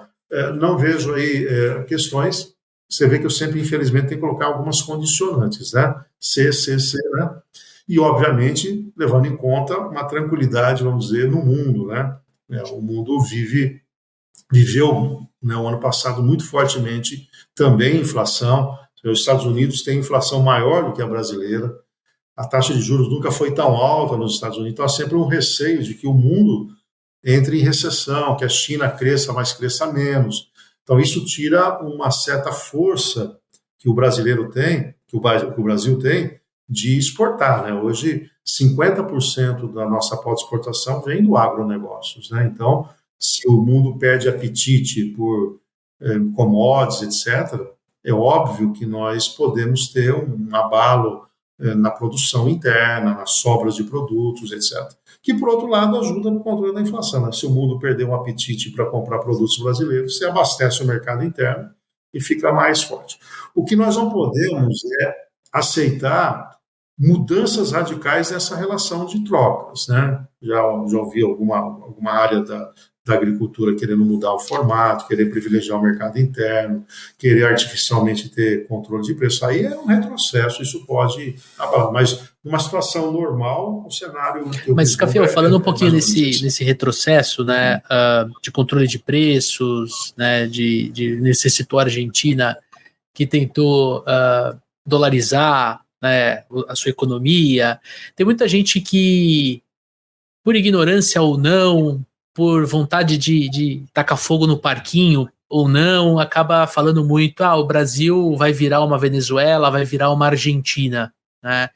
não vejo aí questões. Você vê que eu sempre, infelizmente, tenho que colocar algumas condicionantes, né? C, né? E, obviamente, levando em conta uma tranquilidade, vamos dizer, no mundo, né? O mundo viveu, né, o ano passado muito fortemente também inflação. Os Estados Unidos têm inflação maior do que a brasileira. A taxa de juros nunca foi tão alta nos Estados Unidos. Então, há sempre um receio de que o mundo entre em recessão, que a China cresça, mas cresça menos. Então, isso tira uma certa força que o brasileiro tem, que o Brasil tem, de exportar, né? Hoje, 50% da nossa pauta de exportação vem do agronegócios, né? Então, se o mundo perde apetite por commodities, etc., é óbvio que nós podemos ter um abalo na produção interna, nas sobras de produtos, etc. Que, por outro lado, ajuda no controle da inflação. Né? Se o mundo perder um apetite para comprar produtos brasileiros, você abastece o mercado interno e fica mais forte. O que nós não podemos é aceitar mudanças radicais nessa relação de trocas. Né? Já ouvi alguma área da agricultura querendo mudar o formato, querer privilegiar o mercado interno, querer artificialmente ter controle de preço. Aí é um retrocesso, isso pode abalar. Mas numa situação normal, o cenário... Mas, Scafio, falando um pouquinho nesse retrocesso, né, de controle de preços, né, necessitou a Argentina, que tentou dolarizar, né, a sua economia. Tem muita gente que, por ignorância ou não, por vontade de tacar fogo no parquinho ou não, acaba falando muito, o Brasil vai virar uma Venezuela, vai virar uma Argentina, né?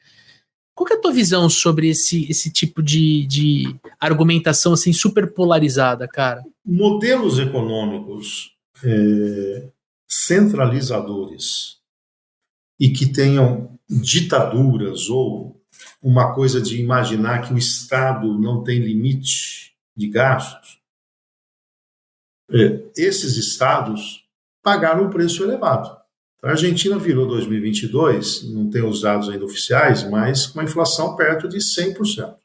Qual que é a tua visão sobre esse tipo de argumentação assim super polarizada, cara? Modelos econômicos centralizadores e que tenham ditaduras ou uma coisa de imaginar que o Estado não tem limite de gastos, esses estados pagaram um preço elevado. A Argentina virou 2022, não tem os dados ainda oficiais, mas com uma inflação perto de 100%.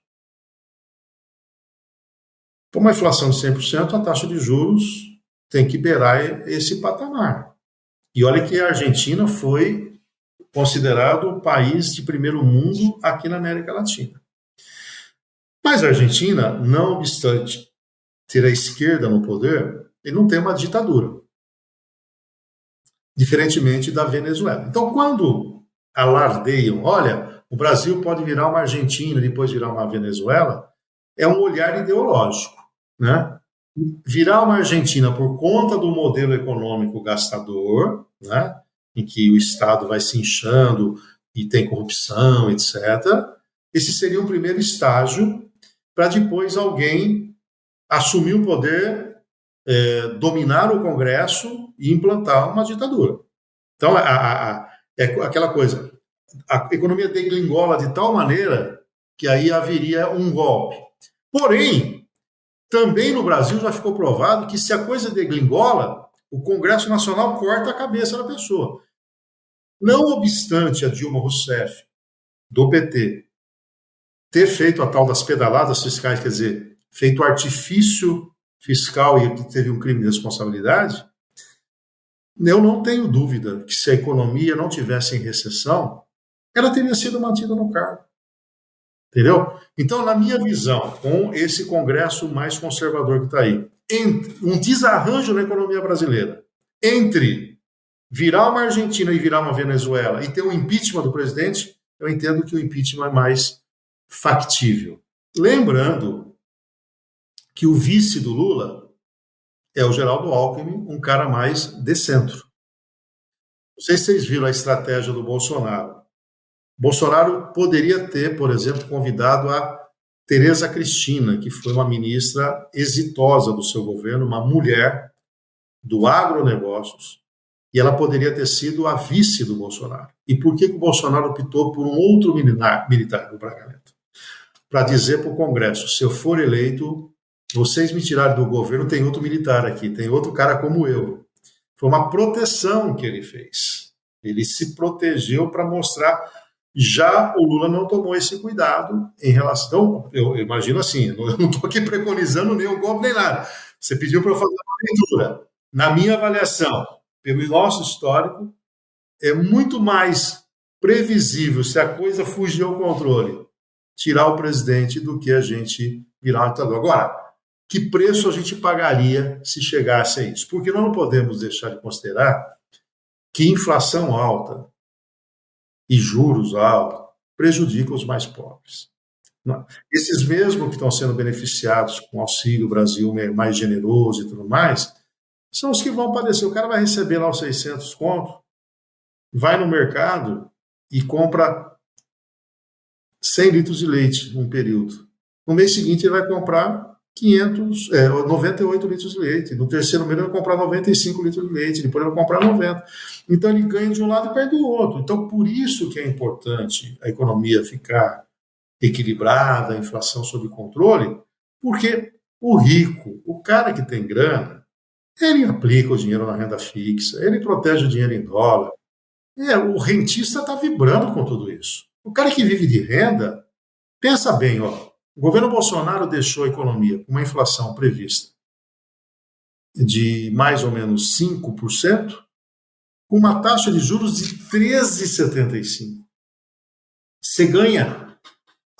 Com uma inflação de 100%, a taxa de juros tem que beirar esse patamar. E olha que a Argentina foi considerado o país de primeiro mundo aqui na América Latina. Mas a Argentina, não obstante ter a esquerda no poder, ele não tem uma ditadura. Diferentemente da Venezuela. Então, quando alardeiam, olha, o Brasil pode virar uma Argentina e depois virar uma Venezuela, é um olhar ideológico, né? Virar uma Argentina por conta do modelo econômico gastador, né? Em que o Estado vai se inchando e tem corrupção, etc. Esse seria um primeiro estágio para depois alguém assumir o poder, dominar o Congresso e implantar uma ditadura. Então, é aquela coisa, a economia degringola de tal maneira que aí haveria um golpe. Porém, também no Brasil já ficou provado que se a coisa degringola, o Congresso Nacional corta a cabeça da pessoa. Não obstante a Dilma Rousseff, do PT, ter feito a tal das pedaladas fiscais, quer dizer, feito artifício fiscal e que teve um crime de responsabilidade, eu não tenho dúvida que se a economia não tivesse em recessão, ela teria sido mantida no cargo. Entendeu? Então, na minha visão, com esse Congresso mais conservador que está aí, um desarranjo na economia brasileira, entre virar uma Argentina e virar uma Venezuela e ter um impeachment do presidente, eu entendo que o impeachment é mais factível. Lembrando que o vice do Lula é o Geraldo Alckmin, um cara mais de centro. Não sei se vocês viram a estratégia do Bolsonaro. Bolsonaro poderia ter, por exemplo, convidado a Tereza Cristina, que foi uma ministra exitosa do seu governo, uma mulher do agronegócios, e ela poderia ter sido a vice do Bolsonaro. E por que o Bolsonaro optou por um outro militar do Braga Neto? Para dizer para o Congresso, se eu for eleito, vocês me tiraram do governo, tem outro militar aqui, tem outro cara como eu. Foi uma proteção que ele fez. Ele se protegeu para mostrar. Já o Lula não tomou esse cuidado em relação... Eu imagino assim, eu não estou aqui preconizando nem o golpe nem nada. Você pediu para eu fazer uma leitura. Na minha avaliação, pelo nosso histórico, é muito mais previsível, se a coisa fugir ao controle, tirar o presidente do que a gente virar um ditador. Agora, que preço a gente pagaria se chegasse a isso? Porque nós não podemos deixar de considerar que inflação alta e juros altos prejudicam os mais pobres. Esses mesmos que estão sendo beneficiados com o Auxílio Brasil mais generoso e tudo mais, são os que vão padecer. O cara vai receber lá os 600 conto, vai no mercado e compra 100 litros de leite num período. No mês seguinte ele vai comprar 98 litros de leite. No terceiro mês ele vai comprar 95 litros de leite, depois ele vai comprar 90. Então ele ganha de um lado e perde do outro. Então por isso que é importante a economia ficar equilibrada, a inflação sob controle, porque o rico, o cara que tem grana, ele aplica o dinheiro na renda fixa, ele protege o dinheiro em dólar. O rentista está vibrando com tudo isso. O cara que vive de renda, pensa bem, ó, o governo Bolsonaro deixou a economia com uma inflação prevista de mais ou menos 5%, com uma taxa de juros de 13,75%. Você ganha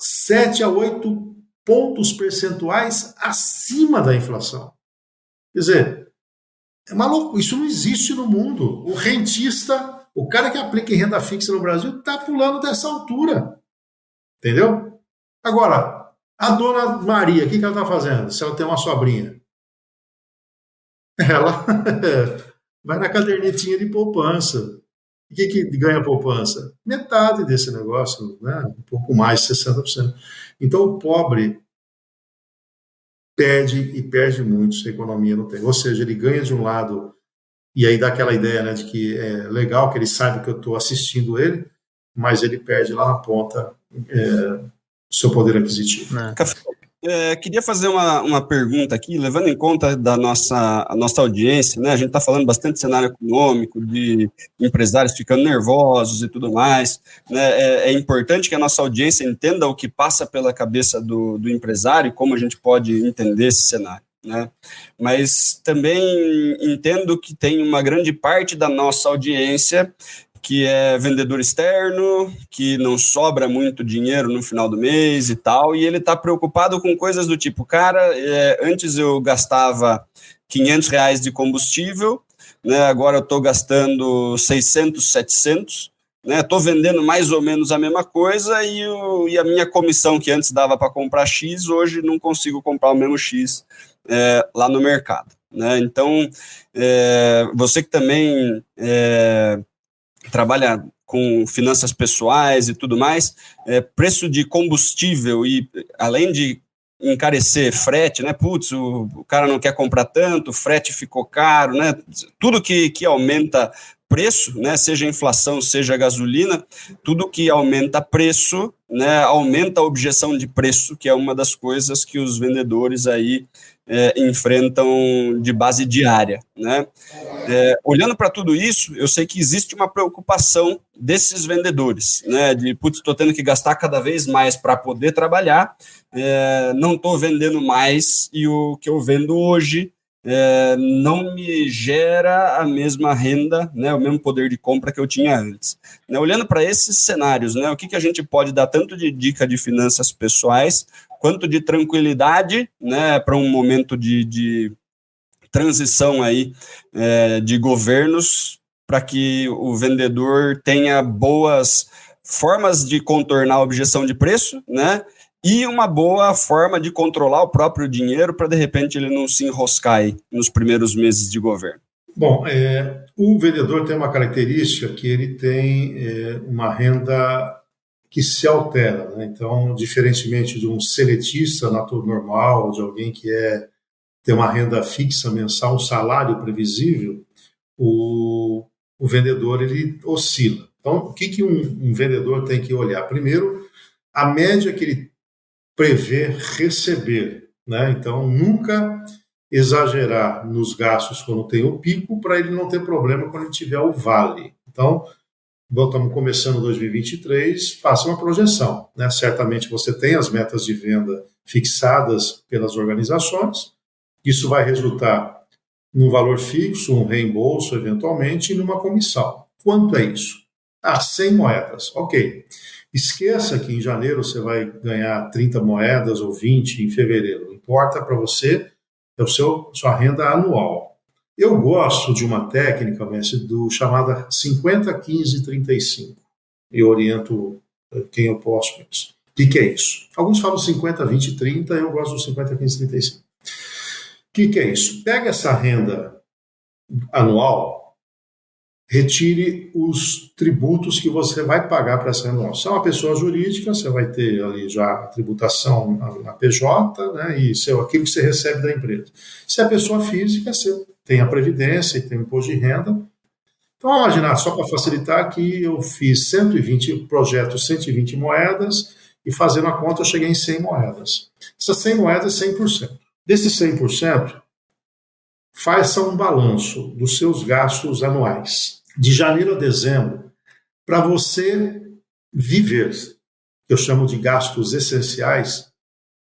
7 a 8 pontos percentuais acima da inflação. Quer dizer, é maluco, isso não existe no mundo. O rentista, o cara que aplica em renda fixa no Brasil, está pulando dessa altura. Entendeu? Agora, a dona Maria, o que ela está fazendo? Se ela tem uma sobrinha, ela vai na cadernetinha de poupança. O que ganha poupança? Metade desse negócio, né? Um pouco mais, 60%. Então, o pobre perde e perde muito se a economia não tem. Ou seja, ele ganha de um lado, e aí dá aquela ideia, né, de que é legal, que ele sabe que eu estou assistindo ele, mas ele perde lá na ponta seu poder aquisitivo. Queria fazer uma pergunta aqui, levando em conta a nossa audiência, né? A gente está falando bastante de cenário econômico, de empresários ficando nervosos e tudo mais, né? É importante que a nossa audiência entenda o que passa pela cabeça do empresário e como a gente pode entender esse cenário, né? Mas também entendo que tem uma grande parte da nossa audiência que é vendedor externo, que não sobra muito dinheiro no final do mês e tal, e ele está preocupado com coisas do tipo, cara, antes eu gastava R$500 de combustível, né, agora eu estou gastando 600, 700, né, estou vendendo mais ou menos a mesma coisa e a minha comissão que antes dava para comprar X, hoje não consigo comprar o mesmo X lá no mercado, né? Então, você que também trabalha com finanças pessoais e tudo mais, preço de combustível e além de encarecer frete, né? Putz, o cara não quer comprar tanto, o frete ficou caro, né? Tudo que aumenta preço, né? Seja inflação, seja gasolina, tudo que aumenta preço, né? Aumenta a objeção de preço, que é uma das coisas que os vendedores aí enfrentam de base diária, né? Olhando para tudo isso, eu sei que existe uma preocupação desses vendedores, né? De, putz, estou tendo que gastar cada vez mais para poder trabalhar, não estou vendendo mais e o que eu vendo hoje não me gera a mesma renda, né? O mesmo poder de compra que eu tinha antes. Né? Olhando para esses cenários, né? O que a gente pode dar tanto de dica de finanças pessoais quanto de tranquilidade, né? Para um momento de transição aí de governos, para que o vendedor tenha boas formas de contornar a objeção de preço, né? E uma boa forma de controlar o próprio dinheiro para, de repente, ele não se enroscar aí nos primeiros meses de governo. Bom, o vendedor tem uma característica que ele tem uma renda que se altera, né? Então, diferentemente de um seletista normal, de alguém que tem uma renda fixa mensal, um salário previsível, o vendedor ele oscila. Então, o que um vendedor tem que olhar? Primeiro, a média que ele prevê receber, né? Então, nunca exagerar nos gastos quando tem o pico, para ele não ter problema quando ele tiver o vale. Então, estamos começando 2023, faça uma projeção, né? Certamente você tem as metas de venda fixadas pelas organizações, isso vai resultar num valor fixo, um reembolso eventualmente e numa comissão. Quanto é isso? 100 moedas, ok. Esqueça que em janeiro você vai ganhar 30 moedas ou 20 em fevereiro. O que importa para você é sua renda anual. Eu gosto de uma técnica, Messi, chamada 50-15-35. Eu oriento quem eu posso com isso. O que é isso? Alguns falam 50-20-30, eu gosto do 50-15-35. O que é isso? Pega essa renda anual, retire os tributos que você vai pagar para essa renda. Se é uma pessoa jurídica, você vai ter ali já a tributação na PJ, né, e aquilo que você recebe da empresa. Se é pessoa física, você tem a previdência e tem o imposto de renda. Então, vamos imaginar, só para facilitar, que eu fiz 120 projetos, 120 moedas, e fazendo a conta eu cheguei em 100 moedas. Essas 100 moedas, 100%. Desses 100%, faça um balanço dos seus gastos anuais, de janeiro a dezembro, para você viver, que eu chamo de gastos essenciais.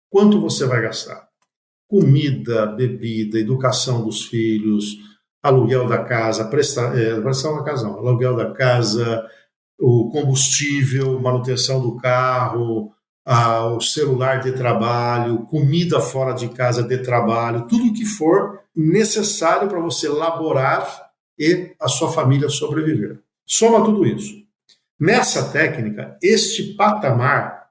Quanto você vai gastar? Comida, bebida, educação dos filhos, aluguel da casa, prestação da casa não, aluguel da casa, o combustível, manutenção do carro, o celular de trabalho, comida fora de casa de trabalho, tudo que for necessário para você laborar e a sua família sobreviver. Soma tudo isso. Nessa técnica, este patamar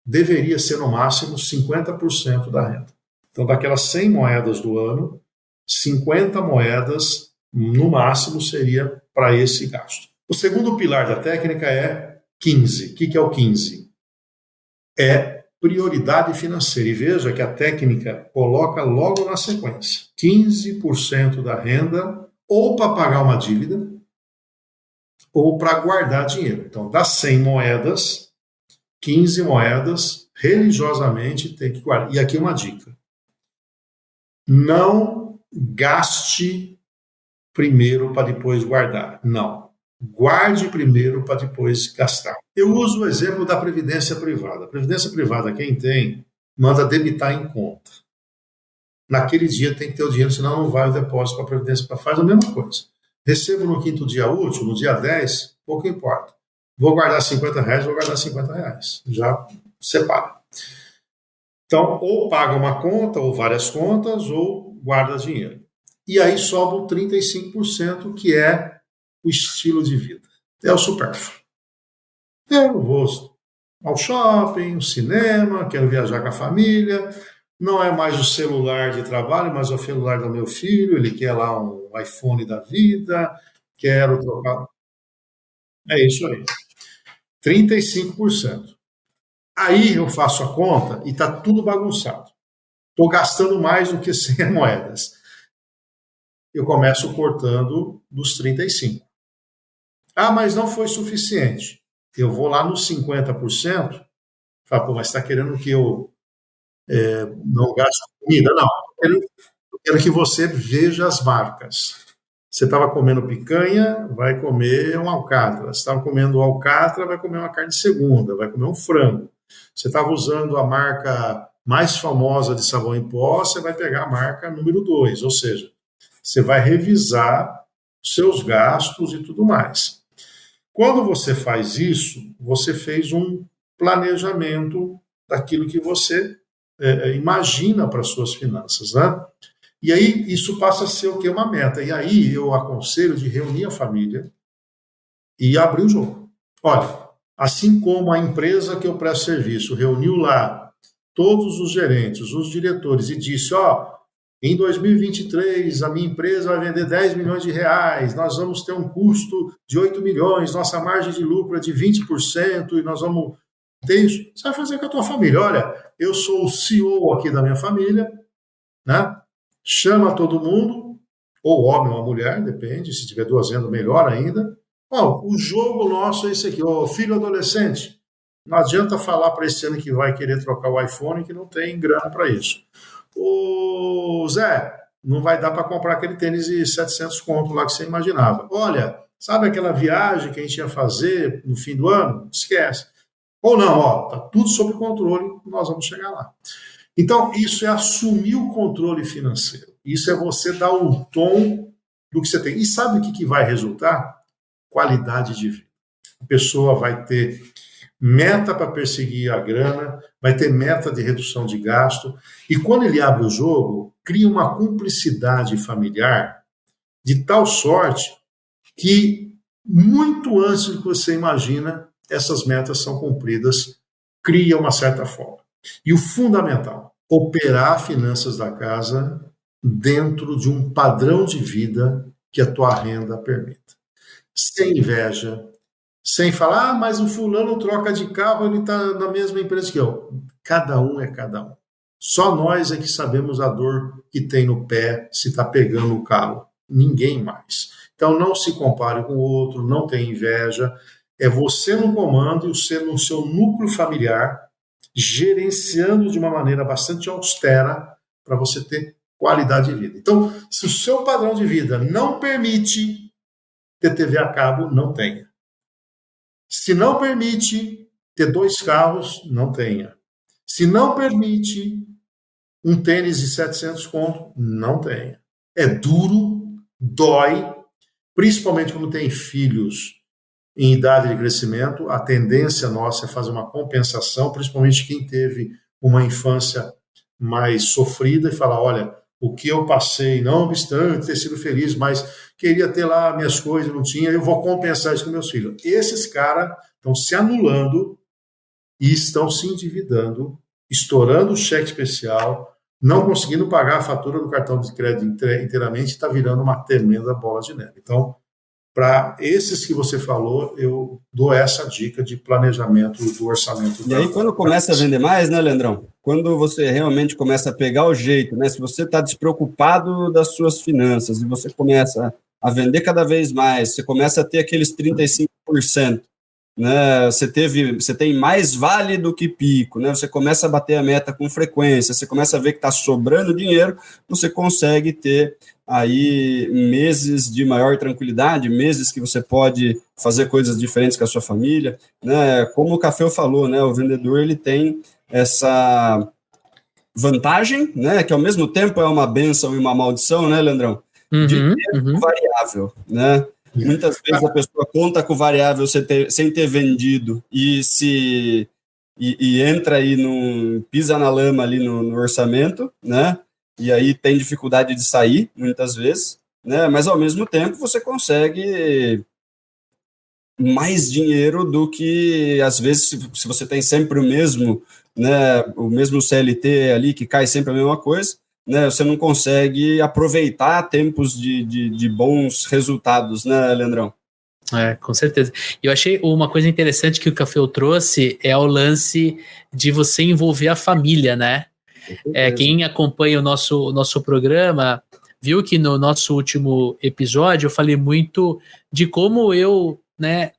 deveria ser no máximo 50% da renda. Então, daquelas 100 moedas do ano, 50 moedas no máximo seria para esse gasto. O segundo pilar da técnica é 15. O que é o 15? É prioridade financeira. E veja que a técnica coloca logo na sequência 15% da renda ou para pagar uma dívida ou para guardar dinheiro. Então, das 100 moedas, 15 moedas religiosamente tem que guardar. E aqui uma dica. Não gaste primeiro para depois guardar. Não. Guarde primeiro para depois gastar. Eu uso o exemplo da previdência privada. A previdência privada, quem tem, manda debitar em conta. Naquele dia tem que ter o dinheiro, senão não vai o depósito para a previdência. Faz a mesma coisa. Recebo no quinto dia útil, no dia 10, pouco importa. Vou guardar R$50, vou guardar R$50. Já separa. Então, ou paga uma conta, ou várias contas, ou guarda dinheiro. E aí sobra o 35%, que é o estilo de vida. É o supérfluo. Eu vou ao shopping, ao cinema, quero viajar com a família. Não é mais o celular de trabalho, mas o celular do meu filho. Ele quer lá um iPhone da vida. Quero trocar. É isso aí. 35%. Aí eu faço a conta e está tudo bagunçado. Estou gastando mais do que 100 moedas. Eu começo cortando dos 35%. Ah, mas não foi suficiente. Eu vou lá nos 50%. Falo, pô, mas está querendo que eu não gaste comida? Não. Eu quero que você veja as marcas. Você estava comendo picanha, vai comer um alcatra. Você estava comendo alcatra, vai comer uma carne de segunda, vai comer um frango. Você estava usando a marca mais famosa de sabão em pó, você vai pegar a marca número 2, ou seja, você vai revisar seus gastos e tudo mais. Quando você faz isso, você fez um planejamento daquilo que você imagina para as suas finanças, né? E aí isso passa a ser o quê? Uma meta. E aí eu aconselho de reunir a família e abrir o jogo. Olha, assim como a empresa que eu presto serviço reuniu lá todos os gerentes, os diretores e disse, em 2023 a minha empresa vai vender 10 milhões de reais, nós vamos ter um custo de 8 milhões, nossa margem de lucro é de 20% e nós vamos ter isso. Você vai fazer com a tua família. Olha, eu sou o CEO aqui da minha família, né? Chama todo mundo, ou homem ou mulher, depende, se tiver duas vendas, melhor ainda. O jogo nosso é esse aqui, filho adolescente. Não adianta falar para esse ano que vai querer trocar o iPhone que não tem grana para isso. Ô Zé, não vai dar para comprar aquele tênis de 700 conto lá que você imaginava. Olha, sabe aquela viagem que a gente ia fazer no fim do ano? Esquece. Ou não, tá tudo sob controle, nós vamos chegar lá. Então, isso é assumir o controle financeiro. Isso é você dar um tom do que você tem. E sabe o que vai resultar? Qualidade de vida. A pessoa vai ter meta para perseguir a grana, vai ter meta de redução de gasto. E quando ele abre o jogo, cria uma cumplicidade familiar de tal sorte que, muito antes do que você imagina, essas metas são cumpridas, cria uma certa folga. E o fundamental, operar finanças da casa dentro de um padrão de vida que a tua renda permita. sem inveja, sem falar, mas o fulano troca de carro, ele está na mesma empresa que eu. Cada um é cada um. Só nós é que sabemos a dor que tem no pé se está pegando o carro. Ninguém mais. Então não se compare com o outro, não tenha inveja. É você no comando e você no seu núcleo familiar, gerenciando de uma maneira bastante austera para você ter qualidade de vida. Então, se o seu padrão de vida não permite ter TV a cabo, não tenha. Se não permite ter 2 carros, não tenha. Se não permite um tênis de 700 conto, não tenha. É duro, dói, principalmente quando tem filhos em idade de crescimento. A tendência nossa é fazer uma compensação, principalmente quem teve uma infância mais sofrida e falar, olha, o que eu passei, não obstante ter sido feliz, mas queria ter lá minhas coisas, não tinha, eu vou compensar isso com meus filhos. Esses caras estão se anulando e estão se endividando, estourando o cheque especial, não conseguindo pagar a fatura do cartão de crédito inteiramente, está virando uma tremenda bola de neve. Então, para esses que você falou, eu dou essa dica de planejamento do orçamento. E aí, quando começa a vender mais, né, Leandrão? Quando você realmente começa a pegar o jeito, né? Se você está despreocupado das suas finanças e você começa a vender cada vez mais, você começa a ter aqueles 35%, né? Você tem mais vale do que pico, né? Você começa a bater a meta com frequência, você começa a ver que está sobrando dinheiro, você consegue ter aí meses de maior tranquilidade, meses que você pode fazer coisas diferentes com a sua família, né? Como o Café falou, né? O vendedor ele tem essa vantagem, né? Que ao mesmo tempo é uma bênção e uma maldição, né, Leandrão? De ter variável, né? Muitas vezes a pessoa conta com variável sem ter vendido e entra aí pisa na lama ali no orçamento, né? E aí tem dificuldade de sair, muitas vezes, né? Mas ao mesmo tempo você consegue mais dinheiro do que, às vezes, se você tem sempre o mesmo, né? O mesmo CLT ali, que cai sempre a mesma coisa, né? Você não consegue aproveitar tempos de bons resultados, né, Leandrão? Com certeza. Eu achei uma coisa interessante que o Café trouxe é o lance de você envolver a família, né? Quem acompanha o nosso programa viu que no nosso último episódio eu falei muito de como eu, né,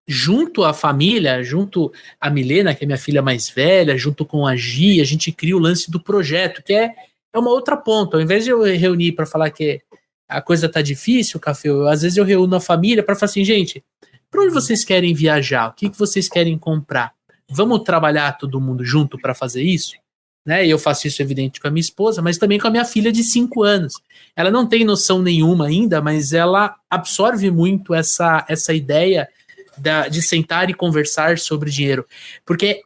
junto à família, junto à Milena, que é minha filha mais velha, junto com a Gi, a gente cria o lance do projeto, que é uma outra ponta. Ao invés de eu reunir para falar que a coisa tá difícil, Café, às vezes eu reúno a família para falar assim, gente, para onde vocês querem viajar? O que vocês querem comprar? Vamos trabalhar todo mundo junto para fazer isso? Né? E eu faço isso, evidente, com a minha esposa, mas também com a minha filha de 5 anos. Ela não tem noção nenhuma ainda, mas ela absorve muito essa ideia de sentar e conversar sobre dinheiro. Porque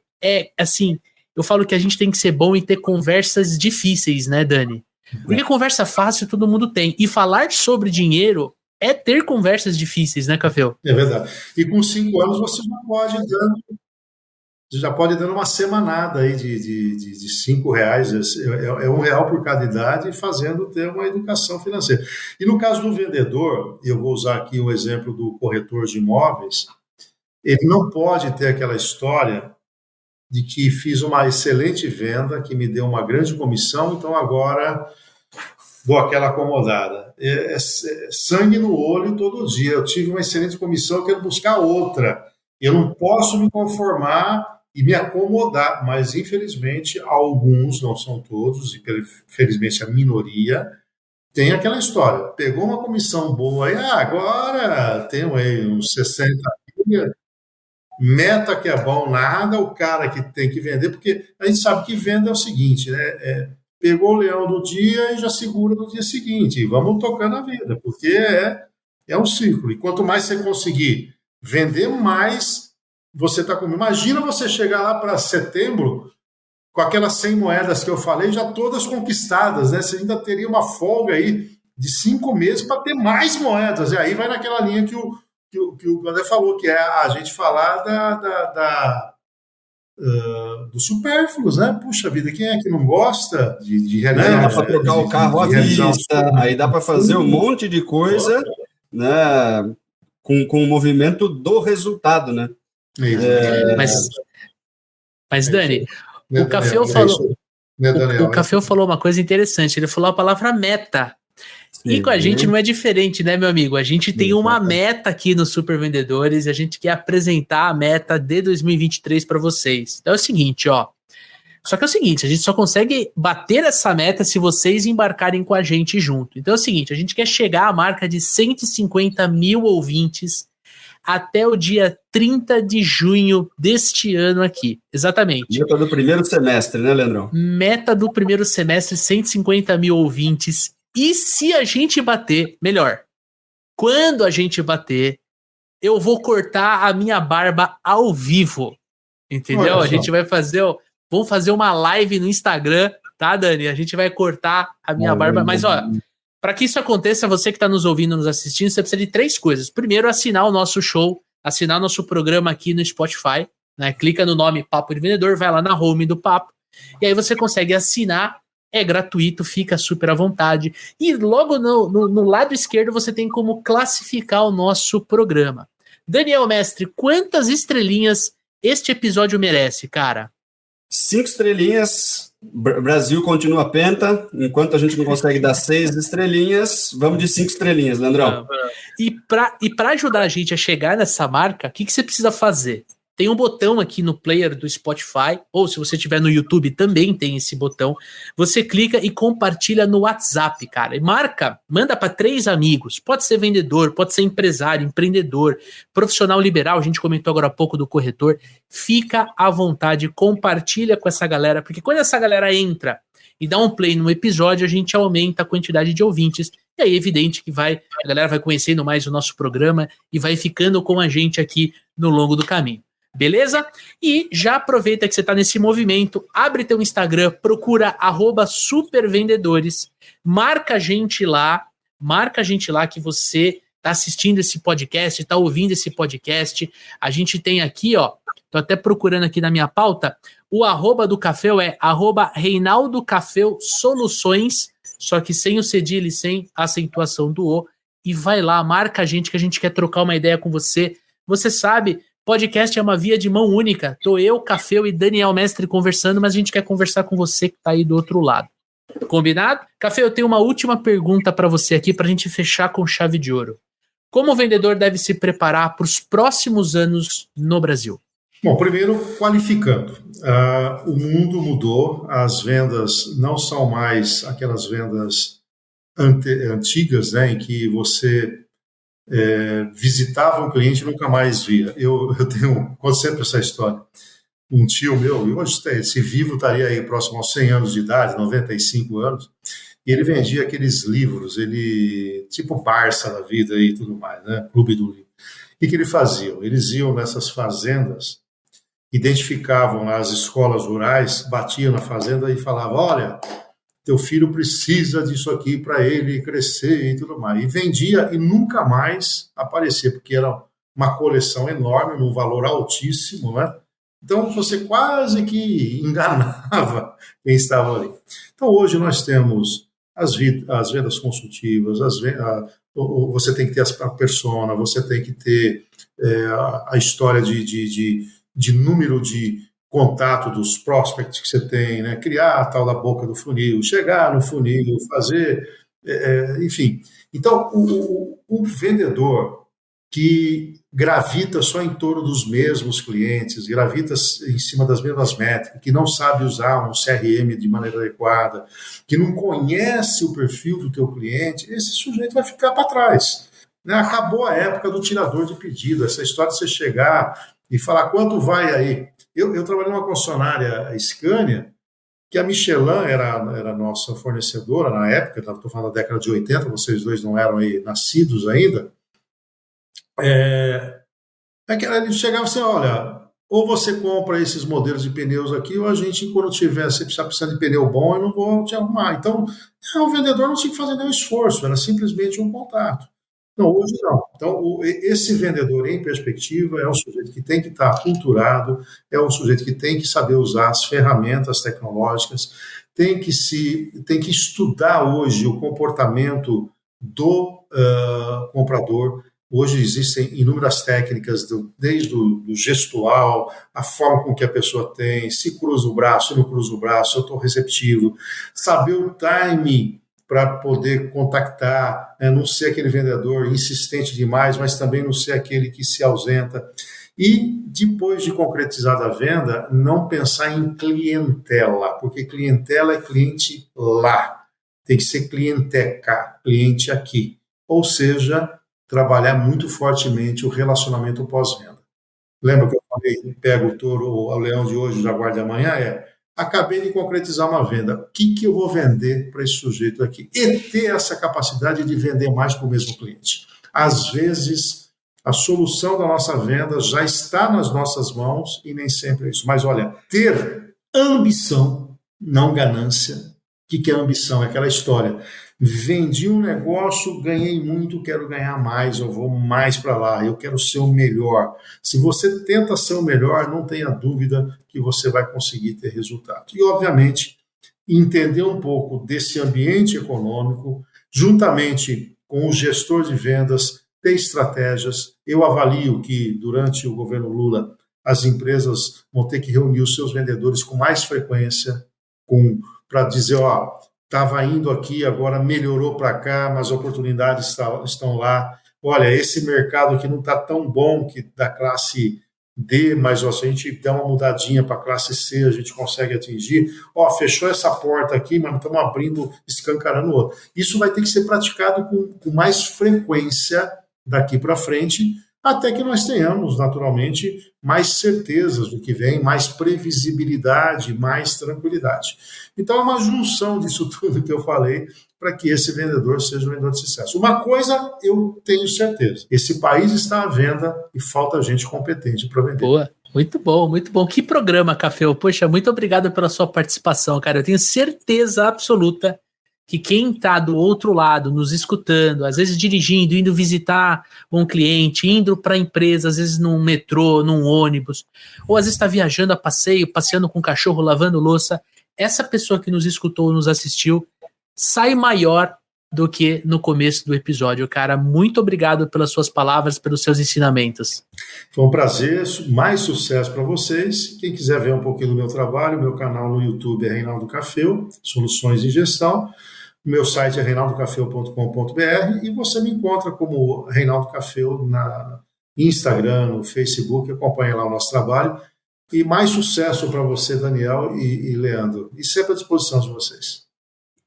assim, eu falo que a gente tem que ser bom em ter conversas difíceis, né, Dani? Porque conversa fácil todo mundo tem. E falar sobre dinheiro é ter conversas difíceis, né, Café? É verdade. E com 5 anos você já pode ir dando uma semanada aí de R$5, é R$1 por cada idade, fazendo ter uma educação financeira. E no caso do vendedor, eu vou usar aqui o exemplo do corretor de imóveis, ele não pode ter aquela história de que fiz uma excelente venda, que me deu uma grande comissão, então agora dou aquela acomodada. É sangue no olho todo dia. Eu tive uma excelente comissão, eu quero buscar outra. Eu não posso me conformar e me acomodar, mas infelizmente alguns, não são todos, e felizmente a minoria, tem aquela história. Pegou uma comissão boa e agora tenho aí uns 60 mil, meta que é bom nada, o cara que tem que vender, porque a gente sabe que venda é o seguinte, né? Pegou o leão do dia e já segura no dia seguinte, e vamos tocando a vida, porque é um ciclo. E quanto mais você conseguir vender, mais você está comigo. Imagina você chegar lá para setembro com aquelas 100 moedas que eu falei, já todas conquistadas, né? Você ainda teria uma folga aí de 5 meses para ter mais moedas. E aí vai naquela linha que o André falou, que é a gente falar dos supérfluos, né? Puxa vida, quem é que não gosta de realizar? Dá para trocar o carro à vista, aí dá para fazer um monte de coisa, né? com o movimento do resultado, né? Mas Dani, Né, o Caféu Daniel? falou... Né, Daniel? O Caféu falou uma coisa interessante, ele falou a palavra meta. E com a gente não é diferente, né, meu amigo? A gente tem uma meta aqui no Super Vendedores e a gente quer apresentar a meta de 2023 para vocês. Então é o seguinte, ó. Só que é o seguinte, a gente só consegue bater essa meta se vocês embarcarem com a gente junto. Então é o seguinte, a gente quer chegar à marca de 150 mil ouvintes até o dia 30 de junho deste ano aqui. Exatamente. Meta do primeiro semestre, né, Leandrão? Meta do primeiro semestre, 150 mil ouvintes. E se a gente bater, melhor, quando a gente bater, eu vou cortar a minha barba ao vivo. Entendeu? A gente vai fazer, vamos fazer uma live no Instagram, tá, Dani? A gente vai cortar a minha barba. Mas, ó, para que isso aconteça, você que está nos ouvindo, nos assistindo, você precisa de 3 coisas. Primeiro, assinar o nosso show, assinar o nosso programa aqui no Spotify, né? Clica no nome Papo de Vendedor, vai lá na home do Papo, e aí você consegue assinar. É gratuito, fica super à vontade. E logo no lado esquerdo você tem como classificar o nosso programa. Daniel Mestre, quantas estrelinhas este episódio merece, cara? 5 estrelinhas. Brasil continua penta. Enquanto a gente não consegue dar 6 estrelinhas, vamos de 5 estrelinhas, Leandrão. E para ajudar a gente a chegar nessa marca, o que você precisa fazer? Tem um botão aqui no player do Spotify, ou se você estiver no YouTube também tem esse botão. Você clica e compartilha no WhatsApp, cara. E manda para 3 amigos. Pode ser vendedor, pode ser empresário, empreendedor, profissional liberal. A gente comentou agora há pouco do corretor. Fica à vontade, compartilha com essa galera, porque quando essa galera entra e dá um play no episódio, a gente aumenta a quantidade de ouvintes. E aí é evidente que a galera vai conhecendo mais o nosso programa e vai ficando com a gente aqui no longo do caminho. Beleza? E já aproveita que você está nesse movimento, abre teu Instagram, procura @supervendedores, marca a gente lá que você está assistindo esse podcast, está ouvindo esse podcast. A gente tem aqui, ó, tô até procurando aqui na minha pauta, o @ do Caféu é @Reinaldo Caféu Soluções, só que sem o cedilha e sem a acentuação do O, e vai lá, marca a gente que a gente quer trocar uma ideia com você. Você sabe, podcast é uma via de mão única. Tô eu, Caféu e Daniel Mestre conversando, mas a gente quer conversar com você que tá aí do outro lado. Combinado? Caféu, eu tenho uma última pergunta para você aqui pra gente fechar com chave de ouro. Como o vendedor deve se preparar para os próximos anos no Brasil? Bom, primeiro, qualificando. O mundo mudou, as vendas não são mais aquelas vendas antigas, né, em que você visitava um cliente e nunca mais via. Eu conto sempre essa história. Um tio meu, e hoje se vivo estaria aí próximo aos 100 anos de idade, 95 anos, e ele vendia aqueles livros, tipo Barça da vida e tudo mais, né? Clube do Livro. O que eles faziam? Eles iam nessas fazendas, identificavam as escolas rurais, batiam na fazenda e falavam, olha, teu filho precisa disso aqui para ele crescer e tudo mais. E vendia e nunca mais aparecia, porque era uma coleção enorme, num valor altíssimo, né? Então, você quase que enganava quem estava ali. Então, hoje nós temos as vendas consultivas, você tem que ter a persona, você tem que ter a história de número de contato dos prospects que você tem, né? Criar a tal da boca do funil, chegar no funil, fazer, enfim. Então, o vendedor que gravita só em torno dos mesmos clientes, gravita em cima das mesmas métricas, que não sabe usar um CRM de maneira adequada, que não conhece o perfil do teu cliente, esse sujeito vai ficar para trás. Né? Acabou a época do tirador de pedido, essa história de você chegar e falar quanto vai aí. Eu trabalhei numa concessionária, a Scania, que a Michelin era nossa fornecedora na época, estou falando da década de 80, vocês dois não eram aí nascidos ainda. Ele chegava assim, olha, ou você compra esses modelos de pneus aqui, ou a gente, quando você precisar de pneu bom, eu não vou te arrumar. Então, o vendedor não tinha que fazer nenhum esforço, era simplesmente um contato. Não, hoje não. Então, esse vendedor em perspectiva é um sujeito que tem que estar aculturado, é um sujeito que tem que saber usar as ferramentas tecnológicas, tem que estudar hoje o comportamento do comprador, Hoje existem inúmeras técnicas, desde o gestual, a forma com que a pessoa tem, se cruza o braço, se não cruza o braço, se eu estou receptivo, saber o timing para poder contactar, né? Não ser aquele vendedor insistente demais, mas também não ser aquele que se ausenta. E, depois de concretizada a venda, não pensar em clientela, porque clientela é cliente lá. Tem que ser clienteca, cliente aqui. Ou seja, trabalhar muito fortemente o relacionamento pós-venda. Lembra que eu falei, pega o touro, o leão de hoje, o jaguar de amanhã? Acabei de concretizar uma venda. O que eu vou vender para esse sujeito aqui? E ter essa capacidade de vender mais para o mesmo cliente. Às vezes, a solução da nossa venda já está nas nossas mãos e nem sempre é isso. Mas, olha, ter ambição, não ganância. O que é ambição? É aquela história. Vendi um negócio, ganhei muito, quero ganhar mais, eu vou mais para lá, eu quero ser o melhor. Se você tenta ser o melhor, não tenha dúvida que você vai conseguir ter resultado. E, obviamente, entender um pouco desse ambiente econômico, juntamente com o gestor de vendas, ter estratégias. Eu avalio que, durante o governo Lula, as empresas vão ter que reunir os seus vendedores com mais frequência, para dizer, estava indo aqui, agora melhorou para cá, mas as oportunidades estão lá. Olha, esse mercado aqui não está tão bom que da classe D, mas se a gente der uma mudadinha para a classe C, a gente consegue atingir. Fechou essa porta aqui, mas não estamos abrindo, escancarando outro. Isso vai ter que ser praticado com mais frequência daqui para frente, até que nós tenhamos, naturalmente, mais certezas do que vem, mais previsibilidade, mais tranquilidade. Então, é uma junção disso tudo que eu falei para que esse vendedor seja um vendedor de sucesso. Uma coisa eu tenho certeza, esse país está à venda e falta gente competente para vender. Boa, muito bom, muito bom. Que programa, Café. Poxa, muito obrigado pela sua participação, cara. Eu tenho certeza absoluta que quem está do outro lado, nos escutando, às vezes dirigindo, indo visitar um cliente, indo para a empresa, às vezes num metrô, num ônibus, ou às vezes está viajando a passeio, passeando com o cachorro, lavando louça, essa pessoa que nos escutou, nos assistiu, sai maior do que no começo do episódio. Cara, muito obrigado pelas suas palavras, pelos seus ensinamentos. Foi um prazer, mais sucesso para vocês. Quem quiser ver um pouquinho do meu trabalho, meu canal no YouTube é Reinaldo Cafeu, Soluções em Gestão. O meu site é reinaldocafeu.com.br e você me encontra como Reinaldo Cafeu na Instagram, no Facebook, acompanhe lá o nosso trabalho. E mais sucesso para você, Daniel e Leandro. E sempre à disposição de vocês.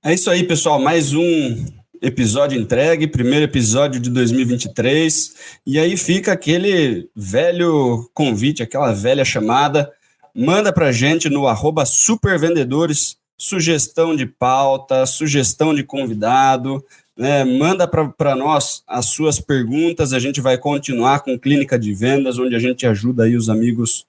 É isso aí, pessoal. Mais um episódio entregue, primeiro episódio de 2023. E aí fica aquele velho convite, aquela velha chamada. Manda para a gente no @supervendedores, sugestão de pauta, sugestão de convidado, né? Manda para nós as suas perguntas. A gente vai continuar com Clínica de Vendas, onde a gente ajuda aí os amigos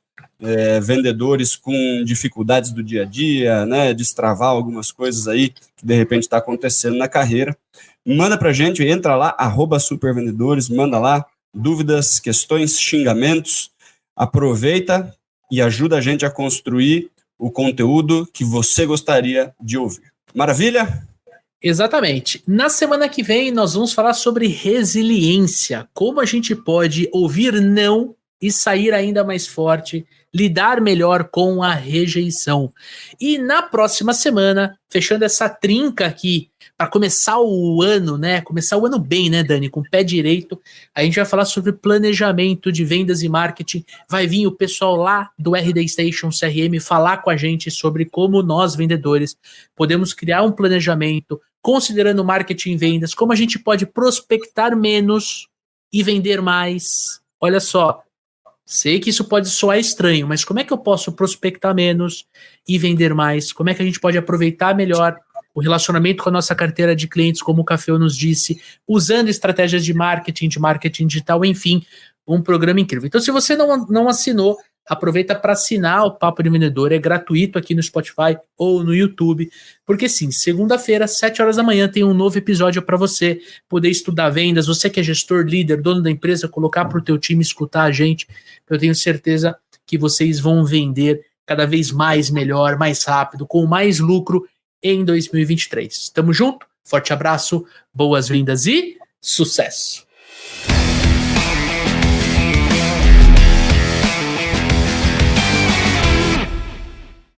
vendedores com dificuldades do dia a dia, né? Destravar algumas coisas aí que de repente está acontecendo na carreira. Manda para a gente, entra lá, @supervendedores, manda lá dúvidas, questões, xingamentos. Aproveita e ajuda a gente a construir o conteúdo que você gostaria de ouvir. Maravilha? Exatamente. Na semana que vem, nós vamos falar sobre resiliência. Como a gente pode ouvir não e sair ainda mais forte, lidar melhor com a rejeição. E na próxima semana, fechando essa trinca aqui, para começar o ano, né? Começar o ano bem, né, Dani? Com o pé direito, a gente vai falar sobre planejamento de vendas e marketing. Vai vir o pessoal lá do RD Station CRM falar com a gente sobre como nós, vendedores, podemos criar um planejamento, considerando marketing e vendas, como a gente pode prospectar menos e vender mais. Olha só, sei que isso pode soar estranho, mas como é que eu posso prospectar menos e vender mais? Como é que a gente pode aproveitar melhor o relacionamento com a nossa carteira de clientes, como o Cafeu nos disse, usando estratégias de marketing digital, enfim, um programa incrível. Então, se você não assinou, aproveita para assinar o Papo de Vendedor, é gratuito aqui no Spotify ou no YouTube, porque sim, segunda-feira, 7 horas da manhã, tem um novo episódio para você poder estudar vendas, você que é gestor, líder, dono da empresa, colocar para o teu time escutar a gente, eu tenho certeza que vocês vão vender cada vez mais, melhor, mais rápido, com mais lucro em 2023. Tamo junto, forte abraço, boas-vindas e sucesso!